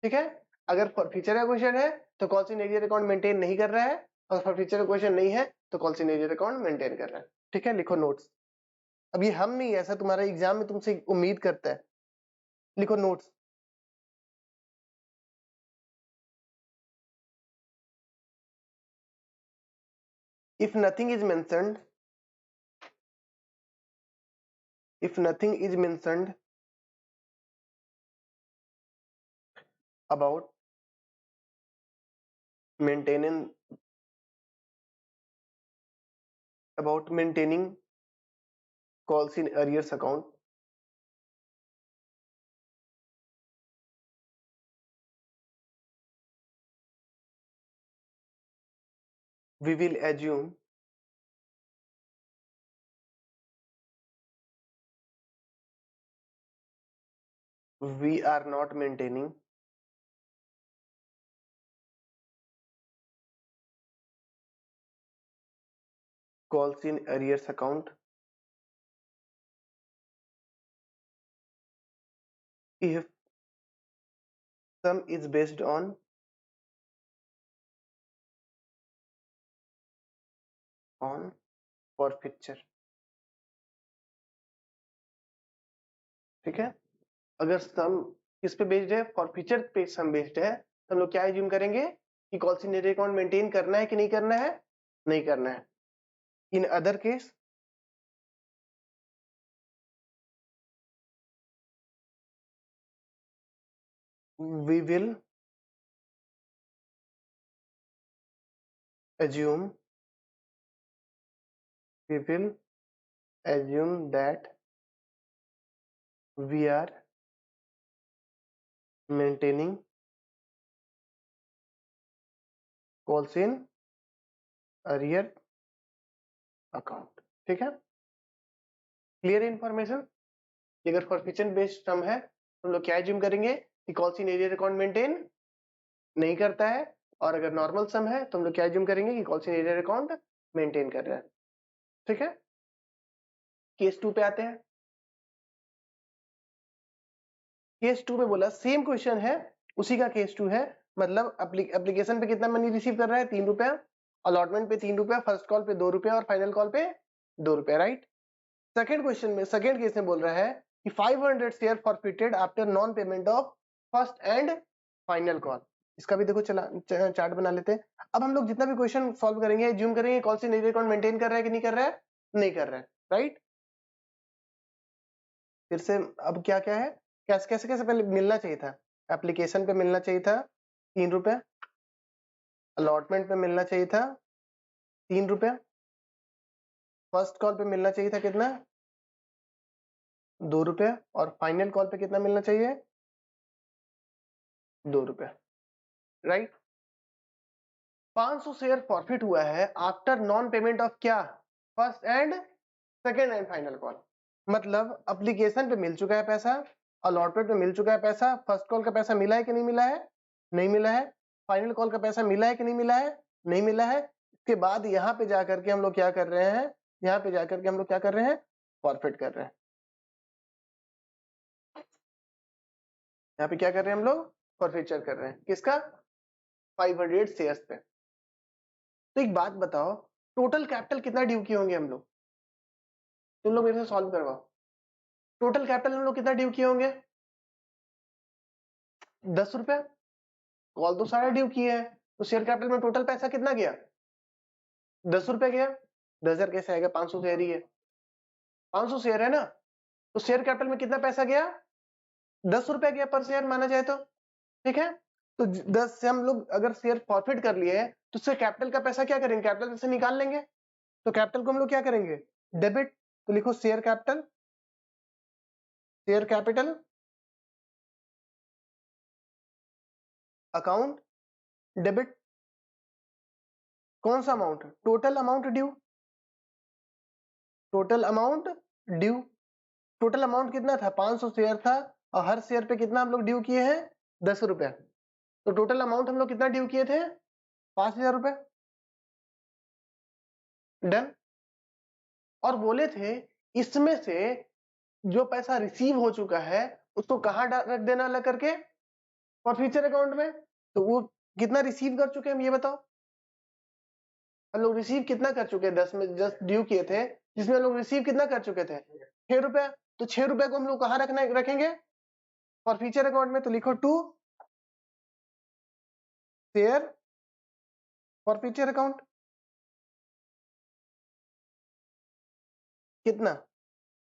ठीक है। अगर फॉर फीचर का क्वेश्चन है तो call in arrear account maintain नहीं कर रहा है, और फॉर फीचर का क्वेश्चन नहीं है तो call in arrear account maintain कर रहा है, ठीक है। लिखो नोट्स। अब ये हम नहीं, ऐसा तुम्हारा एग्जाम में तुमसे उम्मीद करता है। लिखो notes. if nothing is mentioned if nothing is mentioned about maintaining calls in arrears account, we will assume we are not maintaining calls in arrears account if sum is based on forfeiture, ठीक है। अगर सम किस पे based है? Forfeiture पे सम based है तो हम लोग क्या एज्यूम करेंगे कि call in arrear account maintain करना है कि नहीं करना है? नहीं करना है। In other case we will assume that we are maintaining calls in arrear account, ठीक है। Clear information. अगर फॉरफीचर बेस्ड सम है तो हम लोग क्या एज्यूम करेंगे कि call in arrear account maintain नहीं करता है, और अगर नॉर्मल सम है तो हम लोग क्या एज्यूम करेंगे कि call in arrear account maintain कर रहा है, ठीक है। केस 2 पे आते हैं। केस 2 में बोला सेम क्वेश्चन है, उसी का केस 2 है। मतलब एप्लीकेशन पे कितना मनी रिसीव कर रहा है? 3 रुपया, अलॉटमेंट पे 3 रुपया, फर्स्ट कॉल पे 2 रुपया और फाइनल कॉल पे 2 रुपया, राइट। सेकंड क्वेश्चन में सेकंड केस में बोल रहा है कि 500 share forfeited after non payment of first and final call. इसका भी देखो चार्ट बना लेते हैं। अब हम लोग जितना भी क्वेश्चन सॉल्व करेंगे एज्यूम करेंगे call in arrear account maintain कर रहा है कि नहीं कर रहा है? नहीं कर रहा है, राइट। फिर से अब क्या क्या है? कैसे कैसे कैसे पहले मिलना चाहिए था? एप्लीकेशन पे मिलना चाहिए था 3 रुपए, अलॉटमेंट पे मिलना चाहिए था 3 रुपए, फर्स्ट कॉल पे मिलना चाहिए था कितना? 2 रुपए, और फाइनल कॉल पे कितना मिलना चाहिए? 2 रुपए, राइट? 500 शेयर फॉरफिट हुआ है आफ्टर नॉन पेमेंट ऑफ क्या? First and second and final call. मतलब एप्लीकेशन पे मिल चुका है पैसा, अलॉटमेंट पे मिल चुका है पैसा, फर्स्ट कॉल का पैसा मिला है कि नहीं मिला है? नहीं मिला है। फाइनल कॉल का पैसा मिला है कि नहीं मिला है? नहीं मिला है। इसके बाद यहाँ पे जाकर के हम लोग क्या कर रहे हैं? यहाँ पे जाकर के हम लोग क्या कर रहे हैं? फॉरफिट कर रहे हैं। यहाँ पे क्या कर रहे हैं हम लोग? फॉरफिचर कर रहे हैं। किसका? 500 शेयर्स पे। तो एक बात बताओ, टोटल कैपिटल कितना ड्यू किए होंगे हम लोग? तुम लोग मेरे से सॉल्व करवाओ। टोटल कैपिटल हम लोग कितना ड्यू किए होंगे? 10 रुपए। कॉल तो सारा ड्यू किए हैं, तो शेयर कैपिटल में टोटल पैसा कितना गया? 10 रुपए गया। 10,000 कैसे आएगा? 500 शेयर ही है, 500 शेयर है ना, तो शेयर कैपिटल में कितना पैसा गया? 10 रुपए गया पर शेयर माना जाए तो, ठीक है। तो 10 से हम लोग अगर शेयर प्रॉफिट कर लिए तो उससे कैपिटल का पैसा क्या करेंगे? कैपिटल पैसा निकाल लेंगे। तो कैपिटल को हम लोग क्या करेंगे? डेबिट। तो लिखो share capital, share capital account debit. कौन सा amount? Total amount due, total amount due. Total amount कितना था? 500 शेयर था, और हर शेयर पे कितना हम लोग ड्यू किए हैं? 10 रुपए। तो टोटल अमाउंट हम लोग कितना ड्यू किए थे? 5,000 रुपए। डन। और बोले थे इसमें से जो पैसा रिसीव हो चुका है उसको कहाँ रख देना अलग करके? और फ्यूचर अकाउंट में। तो वो कितना रिसीव कर चुके हैं हम ये बताओ? हम लोग रिसीव कितना कर चुके हैं? 10 में 10 ड्यू किए थे, जिसमें हम लोग रिसीव कितना कर चुके थे? 6 रुपया। तो 6 रुपए को हम लोग कहाँ रखेंगे? और फ्यूचर अकाउंट में। तो लिखो to share forfeiture account. कितना?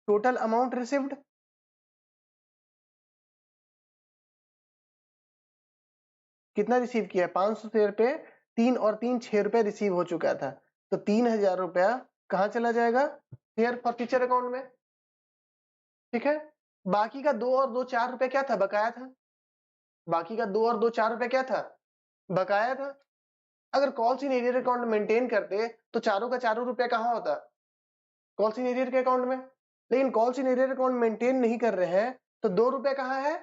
टोटल अमाउंट रिसीव्ड, कितना रिसीव किया? 500 शेयर पे 3 और 3 6 रुपए रिसीव हो चुका था, तो 3,000 रुपया कहाँ चला जाएगा? शेयर फॉर फ्यूचर अकाउंट में, ठीक है। बाकी का 2 और 2 4 रुपए क्या था? बकाया था। बाकी का 2 और 2 4 रुपए क्या था? बकाया था। अगर calls in arrear account maintain करते तो चारों का चारों रुपया कहाँ होता? कॉल्स इन एरियर के अकाउंट में। लेकिन calls in arrear account maintain नहीं कर रहे हैं, तो 2 रुपए कहाँ है?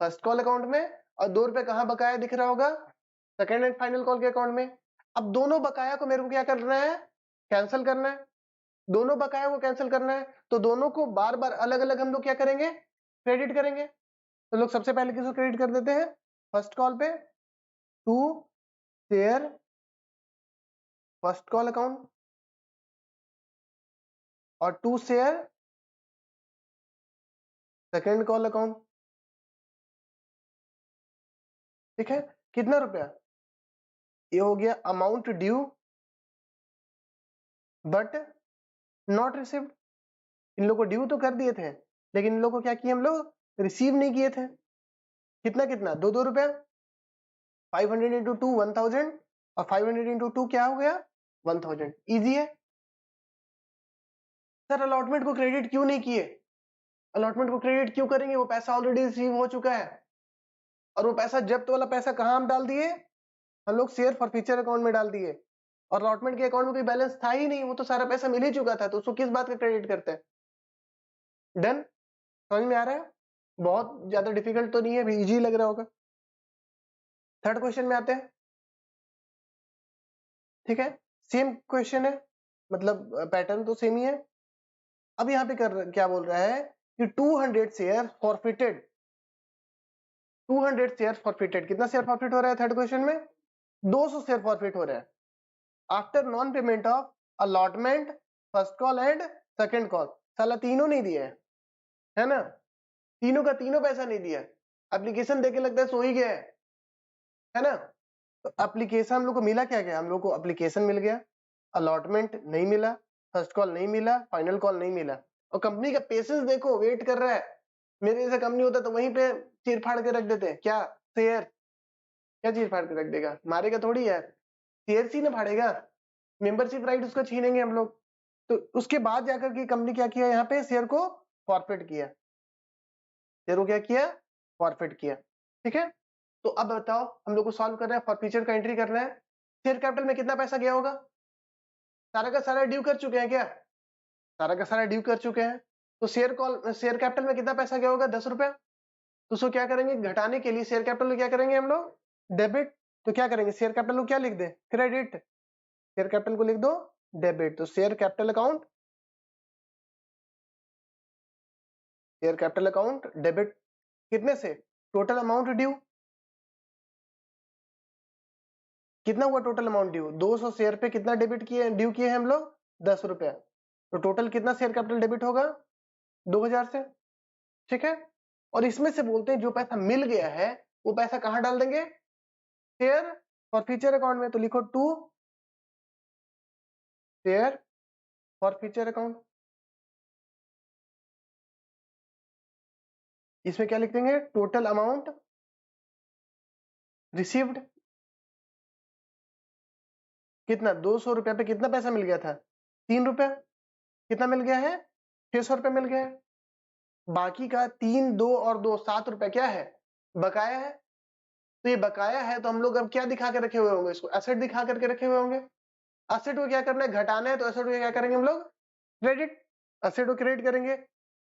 फर्स्ट कॉल अकाउंट में, और 2 रुपए कहाँ बकाया दिख रहा होगा? सेकेंड एंड फाइनल कॉल के अकाउंट में। अब दोनों बकाया को मेरे को क्या करना है? कैंसिल करना है। दोनों बकाया को कैंसिल करना है, तो दोनों को बार बार अलग अलग हम लोग क्या करेंगे? क्रेडिट करेंगे। तो लोग सबसे पहले किसको क्रेडिट कर देते हैं? फर्स्ट कॉल पे to share first call account, और to share second call account, ठीक है। कितना रुपया? ये हो गया amount due but not received. इन लोगों को ड्यू तो कर दिए थे, लेकिन इन लोगों को क्या किए हम लोग? रिसीव नहीं किए थे। कितना कितना? 2 रुपया। 500 इंटू 2 1000, और 500 इंटू 2 क्या हो गया? 1000। इजी है। सर अलॉटमेंट को क्रेडिट क्यों नहीं किए? अलॉटमेंट को क्रेडिट क्यों करेंगे? वो पैसा ऑलरेडी रिसीव हो चुका है, और वो पैसा जब्त वाला पैसा कहाँ हम डाल दिए? हम लोग शेयर फॉर फ्यूचर अकाउंट में डाल दिए, और अलॉटमेंट के अकाउंट में कोई बैलेंस था ही नहीं, वो तो सारा पैसा मिल ही चुका था, तो उसको किस बात का क्रेडिट करते हैं? डन। समझ में आ रहा है? बहुत ज्यादा डिफिकल्ट तो नहीं है, इजी लग रहा होगा। थर्ड क्वेश्चन में आते हैं, ठीक है। सेम क्वेश्चन है, मतलब पैटर्न तो सेम ही है। अब यहाँ पे क्या बोल रहा है कि 200 शेयर फॉरफिटेड। 200 share forfeited. कितना शेयर फॉरफिट हो रहा है थर्ड क्वेश्चन में? 200 शेयर फॉरफिट हो रहा है after non payment of allotment, first call and second call. साला तीनों नहीं दिया है ना? तीनों का तीनों पैसा नहीं दिया। एप्लीकेशन देके लगता है सो ही गया है ना? तो एप्लीकेशन हम लोग को मिला क्या? क्या हम लोग को एप्लीकेशन मिल गया, अलॉटमेंट नहीं मिला, फर्स्ट कॉल नहीं मिला, फाइनल कॉल नहीं मिला, और कंपनी का पेशेंस देखो, वेट कर रहा है। मेरे जैसा कंपनी होता तो वहीं पे चीर फाड़ के रख देते हैं क्या शेयर, क्या चीर फाड़ के रख देगा, मारेगा थोड़ी यार, शेयर सी ना फाड़ेगा, मेंबरशिप राइट उसका छीनेंगे हम लोग। तो उसके बाद जाकर के कंपनी क्या किया, यहाँ पे शेयर को फॉरफिट किया, शेयर को क्या किया, फॉरफिट किया। ठीक है, तो अब बताओ हम लोग को सॉल्व करना है, फॉरफीचर का एंट्री करना है। शेयर कैपिटल में कितना पैसा गया होगा, सारा का सारा ड्यू कर चुके हैं क्या, सारा का सारा ड्यू कर चुके हैं। तो शेयर कैपिटल में कितना पैसा गया होगा, 10 रुपया। तो उसको क्या करेंगे, घटाने के लिए शेयर कैपिटल में क्या करेंगे हम लोग, डेबिट। तो क्या करेंगे, शेयर कैपिटल को क्या लिख दे, क्रेडिट, शेयर कैपिटल को लिख दो डेबिट। तो share capital account, share capital account debit कितने से, टोटल अमाउंट ड्यू, कितना हुआ टोटल अमाउंट ड्यू, 200 शेयर पे कितना डेबिट किए, ड्यू किए हैं हम लोग 10 रुपया। तो टोटल कितना शेयर कैपिटल डेबिट होगा, 2000 से। ठीक है, और इसमें से बोलते हैं जो पैसा मिल गया है वो पैसा कहां डाल देंगे, शेयर फॉरफीचर अकाउंट में। तो लिखो टू शेयर फॉरफीचर अकाउंट, इसमें क्या लिख देंगे, टोटल अमाउंट रिसीव्ड, कितना 200 रुपया पे कितना पैसा मिल गया था, 3 रुपया, कितना मिल गया है, 600 रुपया मिल गया है। बाकी का 3, 2 और 2 7 रुपया क्या है, बकाया है। तो ये बकाया है तो हम लोग अब क्या दिखा के रखे हुए होंगे, इसको एसेट दिखा करके रखे हुए होंगे। एसेट को क्या करना है, घटाना है, तो एसेट को क्या करेंगे हम लोग, क्रेडिट, एसेट को क्रेडिट करेंगे।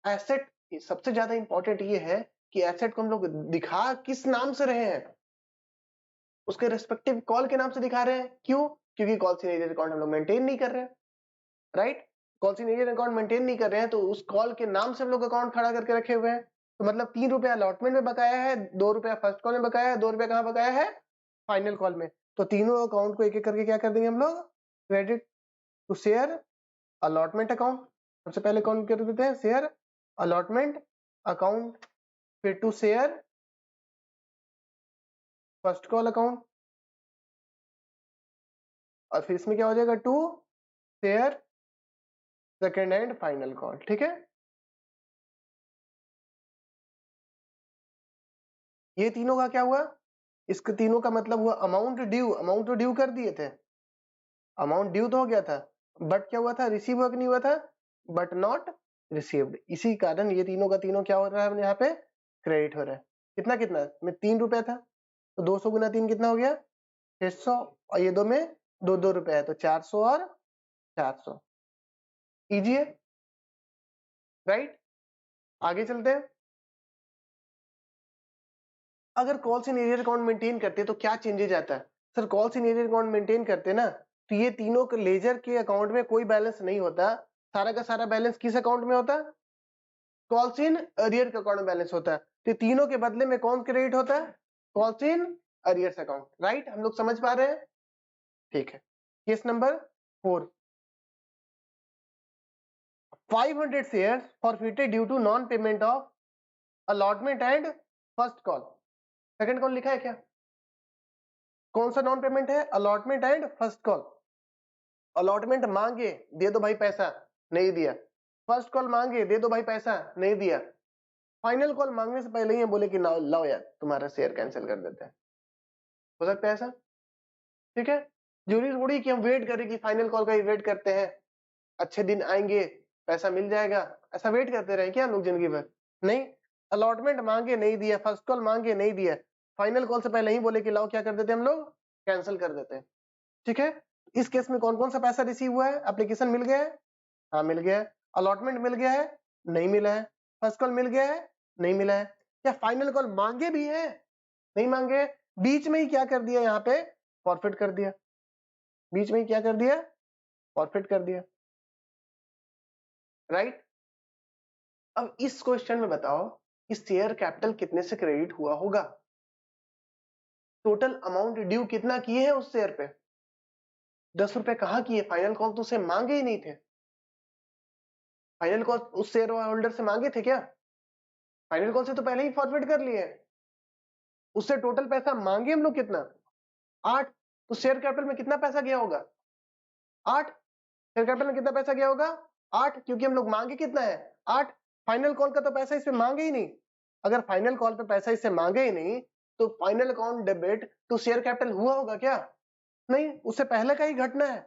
एसेट सबसे ज्यादा इंपॉर्टेंट ये है कि एसेट को हम लोग दिखा किस नाम से रहे हैं, उसके रेस्पेक्टिव कॉल के नाम से दिखा रहे हैं। क्यों, क्योंकि कॉल सिनेरियर अकाउंट हम लोग मेंटेन नहीं कर रहे हैं, राइट। कॉल सिनेरियर अकाउंट मेंटेन नहीं कर रहे हैं तो उस कॉल के नाम से हम लोग अकाउंट खड़ा करके रखे हुए हैं। तो मतलब 3 रुपया अलॉटमेंट में बकाया है, 2 रुपया फर्स्ट कॉल में बकाया है, 2 रुपया कहाँ बकाया है, फाइनल कॉल में। तो तीनों अकाउंट को एक एक करके क्या कर देंगे हम लोग, credit to share allotment account. सबसे पहले कौन कर देते हैं, शेयर अलॉटमेंट अकाउंट, फिर to share first call account, और फिर इसमें क्या हो जाएगा, to share second and final call. ठीक है, ये तीनों का क्या हुआ, इसके तीनों का मतलब हुआ अमाउंट ड्यू, अमाउंट तो ड्यू कर दिए थे, अमाउंट ड्यू तो हो गया था, बट क्या हुआ था, रिसीव हुआ कि नहीं हुआ था, बट नॉट रिसीव्ड। इसी कारण ये तीनों का तीनों क्या हो रहा है, यहाँ पे क्रेडिट हो रहा है। कितना कितना में, 3 रुपया था, तो 200 गुना 3 कितना हो गया, 600, और ये दो में 2 रुपया है, तो 400 और 400, इजी है, राइट। आगे चलते हैं। अगर कॉल सिनेरियर अकाउंट मेंटेन करते हैं तो क्या चेंजेस आता है, सर कॉल सिनेरियर अकाउंट मेंटेन करते हैं ना, तो ये तीनों के लेजर के अकाउंट में कोई बैलेंस नहीं होता, सारा का सारा बैलेंस किस अकाउंट में होता है, कॉल्स इन अरियर के अकाउंट में बैलेंस होता है। तो तीनों के बदले में कौन क्रेडिट होता है, calls in arrears account, right. हम लोग समझ पा रहे हैं, ठीक है। Case number 4, 500 shares forfeited due to non payment of allotment and first call. Second call लिखा है क्या, कौन सा नॉन पेमेंट है, allotment and first call. Allotment मांगे, दे दो भाई पैसा, नहीं दिया। फर्स्ट कॉल मांगे, दे दो भाई पैसा, नहीं दिया। फाइनल कॉल मांगने से पहले ही बोले कि लाओ लाओ यार तुम्हारा शेयर कैंसिल कर देते हैं, हो सकता है ऐसा, ठीक है। जरूरी थोड़ी कि हम वेट करें कि फाइनल कॉल का ही वेट करते हैं, अच्छे दिन आएंगे पैसा मिल जाएगा, ऐसा वेट करते रहे क्या हम लोग जिंदगी भर, नहीं। अलॉटमेंट मांगे नहीं दिया, फर्स्ट कॉल मांगे नहीं दिया, फाइनल कॉल से पहले ही बोले कि लाओ क्या कर देते हैं हम लोग, कैंसिल कर देते हैं। ठीक है, इस केस में कौन कौन सा पैसा रिसीव हुआ है, एप्लीकेशन मिल गया है, हाँ मिल गया है, अलॉटमेंट मिल गया है, नहीं मिला है, फर्स्ट कॉल मिल गया है, नहीं मिला है, या फाइनल कॉल मांगे भी है, नहीं मांगे, बीच में ही क्या कर दिया, यहाँ पे फॉरफिट कर दिया, बीच में ही क्या कर दिया, फॉरफिट कर दिया, राइट। अब इस क्वेश्चन में बताओ कि शेयर कैपिटल कितने से क्रेडिट हुआ होगा, टोटल अमाउंट ड्यू कितना किए हैं उस शेयर पे, 10 रुपए कहाँ किए, फाइनल कॉल तो उसे मांगे ही नहीं थे, फाइनल कॉल उस शेयर होल्डर से मांगे थे क्या, फाइनल कॉल से तो पहले ही फॉरवर्ड कर लिए, उससे टोटल पैसा मांगे हम लोग कितना, 8। तो शेयर कैपिटल में कितना पैसा गया होगा, 8। शेयर कैपिटल में कितना पैसा गया होगा, 8, क्योंकि हम लोग मांगे कितना है, 8। फाइनल कॉल का तो पैसा इसमें मांगे ही नहीं, अगर फाइनल कॉल पे पैसा इससे मांगे ही नहीं तो final account debit to share capital हुआ होगा क्या? नहीं, उससे पहले का ही घटना है।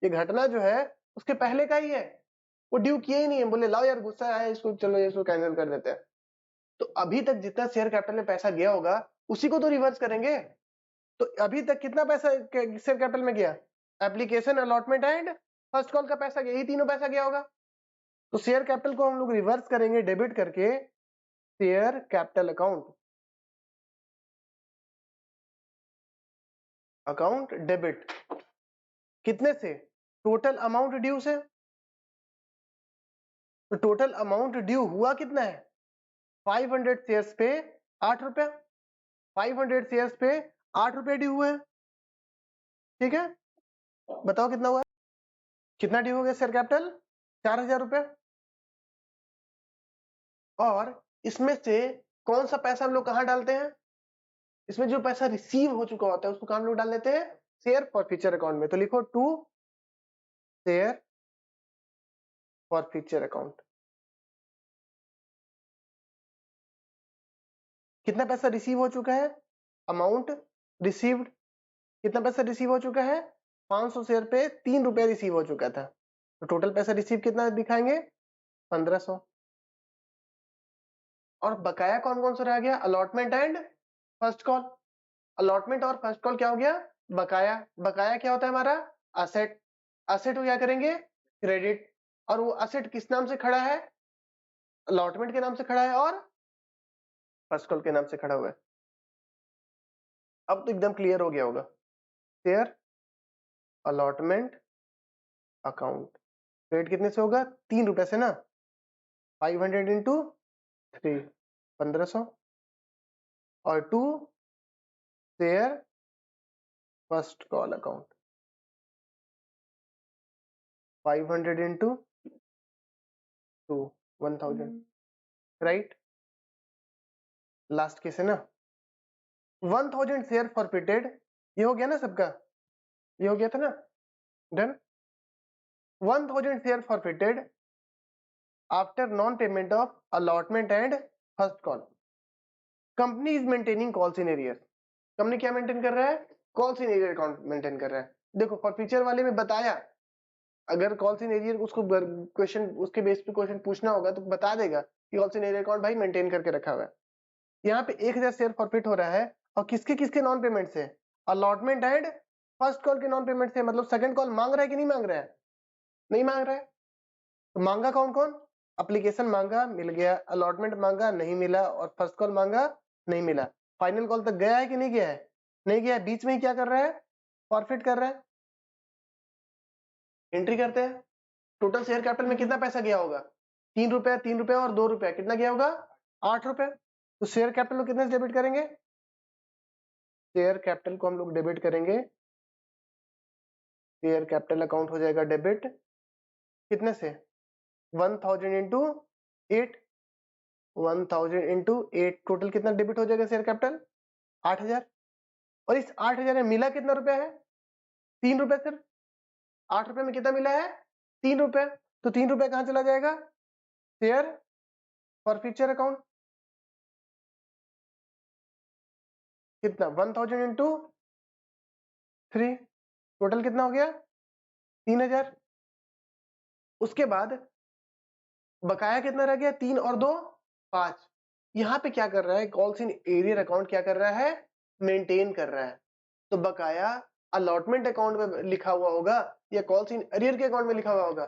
ये घटना जो है उसके पहले का ही है, वो ड्यू किए ही नहीं है। बोले लाओ यार गुस्सा आया इसको, चलो इसको कैंसिल कर देते हैं। तो अभी तक जितना शेयर कैपिटल में पैसा गया होगा उसी को तो रिवर्स करेंगे। तो अभी तक कितना पैसा शेयर कैपिटल में गया? Application, allotment and first call का पैसा गया, यही तीनों पैसा गया होगा। तो शेयर कैपिटल को हम लोग रिवर्स करेंगे डेबिट करके शेयर कैपिटल अकाउंट डेबिट कितने से? टोटल अमाउंट ड्यू से। तो टोटल अमाउंट ड्यू हुआ कितना है? 500 शेयर्स पे 8 रुपया। 500 शेयर्स पे 8 रुपये ड्यू हुए। ठीक है, बताओ कितना हुआ? कितना ड्यू हो गया शेयर कैपिटल? 4000 रुपये। और इसमें से कौन सा पैसा हम लोग कहाँ डालते हैं? इसमें जो पैसा रिसीव हो चुका होता है उसको कहाँ हम लोग डाल देते हैं? शेयर फॉर फ्यूचर अकाउंट में। तो लिखो to share forfeiture account. कितना पैसा रिसीव हो चुका है? Amount received. कितना पैसा रिसीव हो चुका है? 500 शेयर पे 3 रुपया रिसीव हो चुका था। तो टोटल पैसा रिसीव कितना दिखाएंगे? 1500। और बकाया कौन कौन सा रह गया? Allotment and first call. Allotment और फर्स्ट कॉल क्या हो गया? बकाया। बकाया क्या होता है हमारा? असेट। असेट को क्या करेंगे? क्रेडिट। और वो असेट किस नाम से खड़ा है? अलॉटमेंट के नाम से खड़ा है और फर्स्ट कॉल के नाम से खड़ा हुआ है। अब तो एकदम क्लियर हो गया होगा। शेयर अलॉटमेंट अकाउंट क्रेडिट कितने से होगा? 3 रुपए से ना। 500 इंटू 3 1500 और to share first call account 500 into 2 1000। Right, last case है ना। 1000 शेयर फॉरफिटेड। ये हो गया ना सबका? ये हो गया था ना? Done. 1000 share forfeited after non payment of allotment and first call. Company is maintaining calls in arrear. Company क्या मेंटेन कर रहा है? Calls in arrear account maintain कर रहा है। देखो फॉर फ्यूचर वाले में बताया, अगर कॉल्स इन एरियर उसको क्वेश्चन उसके बेस पे क्वेश्चन पूछना होगा तो बता देगा कि कॉल्स इन एरियर अकाउंट भाई मेंटेन करके रखा हुआ है। यहाँ पे 1000 शेयर फॉरफिट हो रहा है और किसके किसके नॉन पेमेंट से? अलॉटमेंट एंड फर्स्ट कॉल के नॉन पेमेंट से। मतलब सेकंड कॉल मांग रहा है कि नहीं मांग रहा है? नहीं मांग रहा है। तो मांगा कौन कौन? एप्लीकेशन मांगा, मिल गया। अलॉटमेंट मांगा, नहीं मिला। और फर्स्ट कॉल मांगा, नहीं मिला। फाइनल कॉल तक गया है कि नहीं गया है? नहीं गया है। बीच में ही क्या कर रहा है? फॉरफिट कर रहा है। एंट्री करते हैं। टोटल शेयर कैपिटल में कितना पैसा गया होगा? 3 रुपया, 3 रुपया और 2 रुपया। कितना गया होगा? 8 रुपए। तो शेयर कैपिटल को कितने से डेबिट करेंगे? शेयर कैपिटल को हम लोग डेबिट करेंगे। शेयर कैपिटल अकाउंट हो जाएगा डेबिट कितने से? 1000 इंटू 8। 1000 इंटू 8 टोटल कितना डेबिट हो जाएगा शेयर कैपिटल? 8000। और इस 8000 में मिला कितना रुपया है? 3 रुपए सिर्फ। 8 रुपए में कितना मिला है? 3 रुपए। तो 3 रुपए कहां चला जाएगा? Share forfeiture account. कितना? 1000 इंटू 3 टोटल कितना हो गया? 3000। उसके बाद बकाया कितना रह गया? 3 और 2 5। यहाँ पे क्या कर रहा है? कॉल्स इन एरियर अकाउंट क्या कर रहा है? मेंटेन कर रहा है। तो बकाया अलॉटमेंट अकाउंट में लिखा हुआ होगा या कॉल्स इन एरियर के अकाउंट में लिखा हुआ होगा?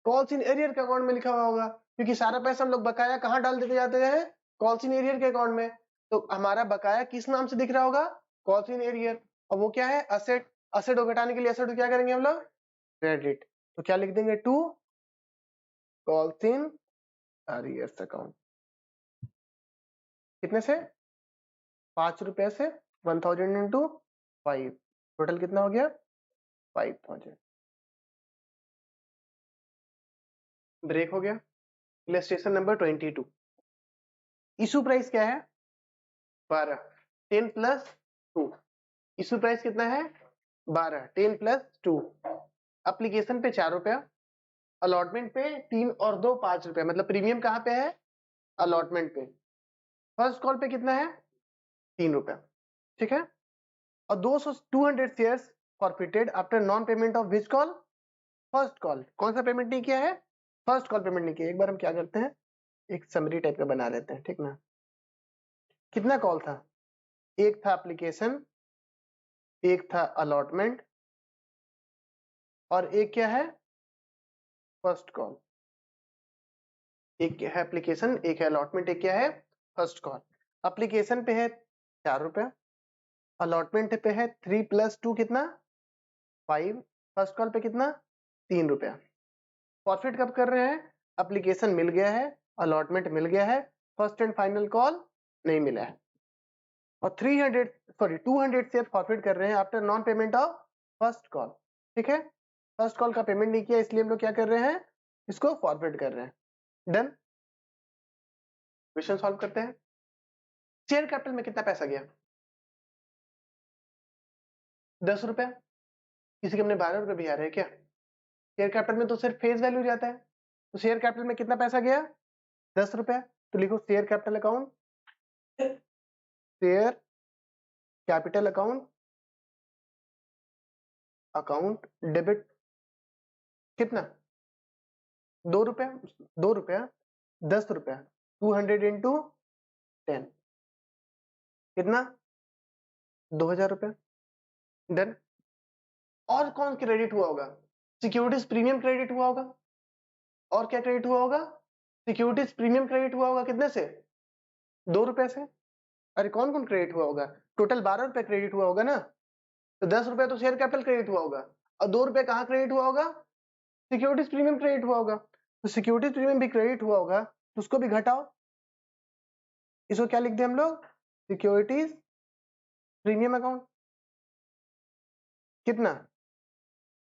कॉल्स इन एरियर के अकाउंट में लिखा हुआ होगा, क्योंकि सारा पैसा हम लोग बकाया कहाँ डाल देते जाते हैं? कॉल्स इन एरियर के अकाउंट में। तो हमारा बकाया किस नाम से दिख रहा होगा? Calls in arrear. और वो क्या है? असेट। असेट को घटाने के लिए असेट को क्या करेंगे हम लोग? क्रेडिट। तो क्या लिख देंगे? To calls in arrears account. कितने से? 5 रुपए से 1000 इंटू 5 टोटल कितना हो गया? 5000। ब्रेक हो गया। Illustration number 22। इशू प्राइस क्या है? 12। 10 प्लस 2। इशू प्राइस कितना है? 12। 10 प्लस 2। एप्लीकेशन पे 4 रुपया, अलॉटमेंट पे 3 और 2 5 रुपया। मतलब प्रीमियम कहाँ पे है? अलॉटमेंट पे। फर्स्ट कॉल पे कितना है 3 रुपया, ठीक है। और 200 shares forfeited after non payment of which call, first call. कौन सा पेमेंट नहीं किया है, फर्स्ट कॉल पेमेंट नहीं किया। एक बार हम क्या करते हैं, एक समरी टाइप का बना लेते हैं, ठीक ना। कितना कॉल था, एक था एप्लीकेशन, एक था अलॉटमेंट, और एक क्या है फर्स्ट कॉल। एक क्या है एप्लीकेशन, एक है अलॉटमेंट, एक क्या है फर्स्ट कॉल। एप्लीकेशन पे है 4 रुपया, अलॉटमेंट पे है 3 + 2 कितना 5, फर्स्ट कॉल पे कितना 3 रुपया। प्रॉफिट कब कर रहे हैं, एप्लीकेशन मिल गया है, अलॉटमेंट मिल गया है, फर्स्ट एंड फाइनल कॉल नहीं मिला है। और 200 शेयर प्रॉफिट कर रहे हैं after non payment of first call, ठीक है। फर्स्ट कॉल का पेमेंट नहीं किया, इसलिए हम लोग क्या कर रहे हैं, इसको फॉरवर्ड कर रहे हैं। डन। क्वेश्चन सॉल्व करते हैं। शेयर कैपिटल में कितना पैसा गया, 10 रुपया। किसी के हमने 12 रुपए भी आ रहे हैं क्या, शेयर कैपिटल में तो सिर्फ फेस वैल्यू जाता है। तो शेयर कैपिटल में कितना पैसा गया 10 रुपया। तो लिखो share capital account, share capital account, account debit कितना 2 रुपया, 2 रुपया 10 रुपया, 200 इंटू 10 कितना 2000 रुपया। डन। और कौन क्रेडिट हुआ होगा, सिक्योरिटीज प्रीमियम क्रेडिट हुआ होगा। और क्या क्रेडिट हुआ होगा, सिक्योरिटीज प्रीमियम क्रेडिट हुआ होगा, कितने से 2 रुपए से। अरे कौन कौन क्रेडिट हुआ होगा, टोटल 12 रुपए क्रेडिट हुआ होगा ना। तो 10 रुपए तो शेयर कैपिटल क्रेडिट हुआ होगा, और 2 रुपए कहाँ क्रेडिट हुआ होगा, सिक्योरिटीज प्रीमियम क्रेडिट हुआ होगा। तो सिक्योरिटीज प्रीमियम भी क्रेडिट हुआ होगा, तो उसको भी घटाओ। इसको क्या लिख दे हम लोग, सिक्योरिटीज प्रीमियम अकाउंट कितना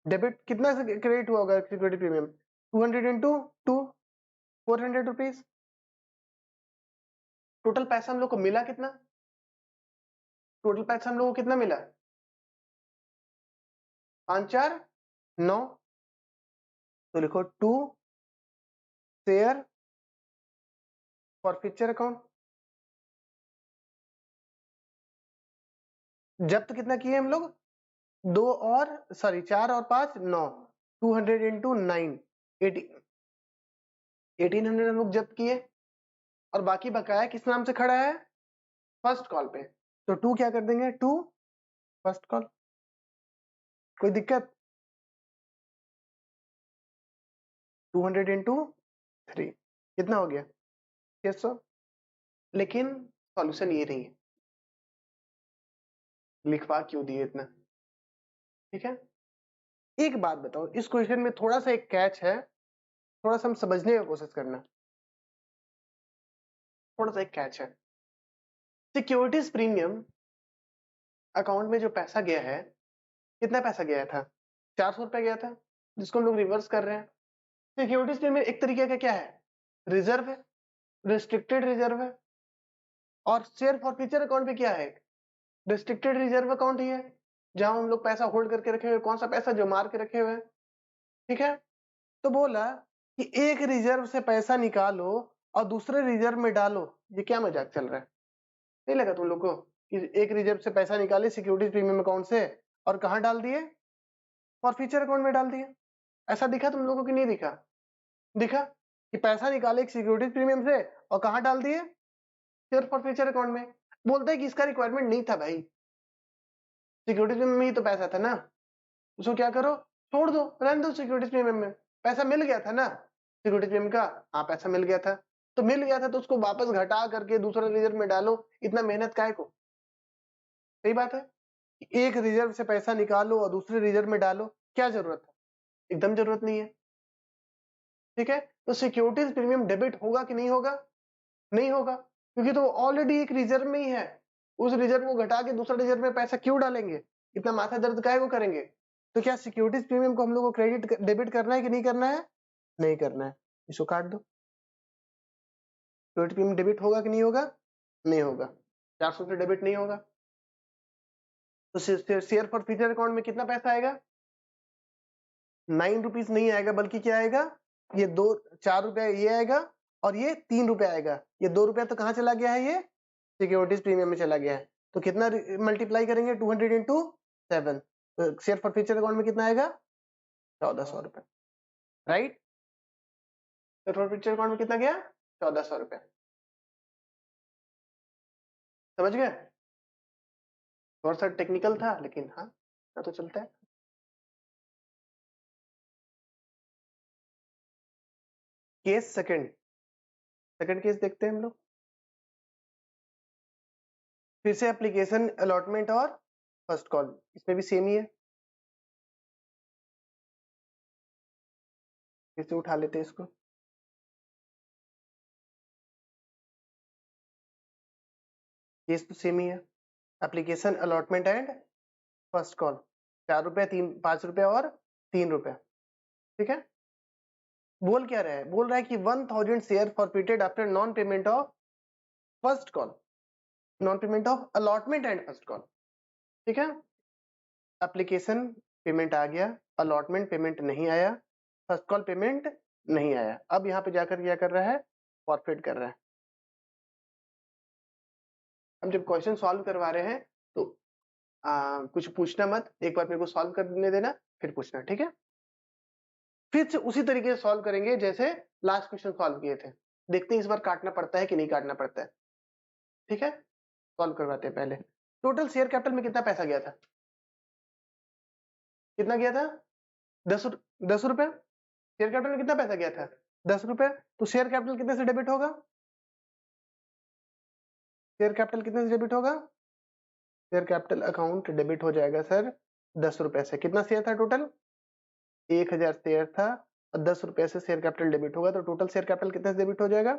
डेबिट, कितना से क्रेडिट हुआ होगा security premium 200 into 2 400 rupees. Total पैसा हम लोग को मिला कितना, टोटल पैसा हम लोग को कितना मिला 5 4 9। तो लिखो 2 शेयर फॉरफिचर अकाउंट। जब्त कितना किए हम लोग, 4 और 5 9, 200 इंटू 9 1800 हम लोग जब्त किए। और बाकी बकाया किस नाम से खड़ा है, फर्स्ट कॉल पे। तो 2 क्या कर देंगे, 2 फर्स्ट कॉल। कोई दिक्कत, 200 इंटू 3 कितना हो गया 600। लेकिन सॉल्यूशन ये नहीं है, लिखवा क्यों दिए इतना, ठीक है। एक बात बताओ, इस क्वेश्चन में थोड़ा सा एक कैच है, थोड़ा सा हम समझने की कोशिश करना, थोड़ा सा एक कैच है। सिक्योरिटीज प्रीमियम अकाउंट में जो पैसा गया है, कितना पैसा गया था 400 रुपया गया था, जिसको हम लोग रिवर्स कर रहे हैं। सिक्योरिटीज प्रीमियम एक तरीके का क्या है, रिजर्व है, रिस्ट्रिक्टेड रिजर्व है। और शेयर फॉरफिचर अकाउंट पे क्या है, रिस्ट्रिक्टेड रिजर्व अकाउंट ही है, जहां हम लोग पैसा होल्ड करके रखे हुए। कौन सा पैसा, जो मार के रखे हुए, ठीक है। तो बोला कि एक रिजर्व से पैसा निकालो और दूसरे रिजर्व में डालो। ये क्या मजाक चल रहा है, नहीं लगा तुम लोग को कि एक रिजर्व से पैसा निकाले सिक्योरिटीज प्रीमियम अकाउंट से और कहां डाल दिए, फॉरफिचर अकाउंट में डाल दिए। ऐसा दिखा तुम लोगों को कि नहीं दिखा, दिखा कि पैसा निकाले सिक्योरिटीज प्रीमियम से और कहां डाल दिए, शेयर फॉरफिचर अकाउंट में। बोलते हैं कि इसका रिक्वायरमेंट नहीं था भाई, सिक्योरिटीज प्रीमियम में ही तो पैसा था ना, उसको क्या करो, छोड़ दो, रहने दो। सिक्योरिटीज प्रीमियम में पैसा मिल गया था ना, सिक्योरिटीज प्रीमियम का, हाँ पैसा मिल गया था, तो मिल गया था तो उसको वापस घटा करके दूसरे रिजर्व में डालो। इतना मेहनत काहे को, सही बात है। एक रिजर्व से पैसा निकालो और दूसरे रिजर्व में डालो, क्या जरूरत है, एकदम जरूरत नहीं है, ठीक है। तो सिक्योरिटीज प्रीमियम डेबिट होगा कि नहीं होगा, नहीं होगा, क्योंकि तो ऑलरेडी एक रिजर्व में ही है। उस रिजर्व को घटा के दूसरे रिजर्व में पैसा क्यों डालेंगे, इतना माथा दर्द काहे को करेंगे। तो क्या सिक्योरिटीज प्रीमियम को हम लोग को क्रेडिट डेबिट करना है कि नहीं करना है, नहीं करना है, इसको काट दो। सिक्योरिटी प्रीमियम डेबिट होगा कि नहीं होगा, नहीं होगा, 400 से डेबिट नहीं होगा। तो शेयर फॉरफिचर अकाउंट में कितना पैसा आएगा, 9 रुपीज नहीं आएगा, बल्कि क्या आएगा, ये 4 रुपया ये आएगा और ये 3 रुपए आएगा, ये 2 रुपया तो कहाँ चला गया है, ये सिक्योरिटीज प्रीमियम में चला गया है। तो कितना मल्टीप्लाई करेंगे, 200 इंटू 7, तो शेयर फॉर फ्यूचर अकाउंट में कितना आएगा, 1400 रुपए, right. Share forfeiture account में कितना गया, 1400 रुपए, समझ गए। थोड़ा सा टेक्निकल था लेकिन हाँ तो चलता है। केस सेकंड केस देखते हैं हम लोग। फिर से एप्लीकेशन अलॉटमेंट और फर्स्ट कॉल, इसमें भी सेम ही है। फिर से उठा लेते हैं इसको। केस तो सेम ही है, application allotment and first call, 4 रुपए 5 रुपए और 3 रुपए, ठीक है। बोल क्या रहा है, बोल रहा है कि 1000 share forfeited after non payment of first call, non payment of allotment and first call, ठीक है। एप्लीकेशन पेमेंट आ गया, अलॉटमेंट पेमेंट नहीं आया, फर्स्ट कॉल पेमेंट नहीं आया। अब यहाँ पे जाकर क्या कर रहा है, फॉरफिट कर रहा है। हम जब क्वेश्चन सॉल्व करवा रहे हैं तो कुछ पूछना मत, एक बार मेरे को सॉल्व करने देना फिर पूछना, ठीक है। फिर से उसी तरीके से सॉल्व करेंगे जैसे लास्ट क्वेश्चन सॉल्व किए थे। देखते हैं इस बार काटना पड़ता है कि नहीं काटना पड़ता है, ठीक है। सॉल्व करवाते हैं पहले। टोटल शेयर कैपिटल में कितना पैसा गया था, कितना गया था, 10 रुपए। शेयर कैपिटल में कितना पैसा गया था, 10 रुपए। तो शेयर कैपिटल कितने से डेबिट होगा, शेयर कैपिटल कितने से डेबिट होगा, शेयर कैपिटल अकाउंट डेबिट हो जाएगा सर 10 रुपए से। कितना शेयर था टोटल, 1000 शेयर था और 10 रुपए से शेयर कैपिटल डेबिट होगा, तो टोटल शेयर कैपिटल कितने से डेबिट हो जाएगा,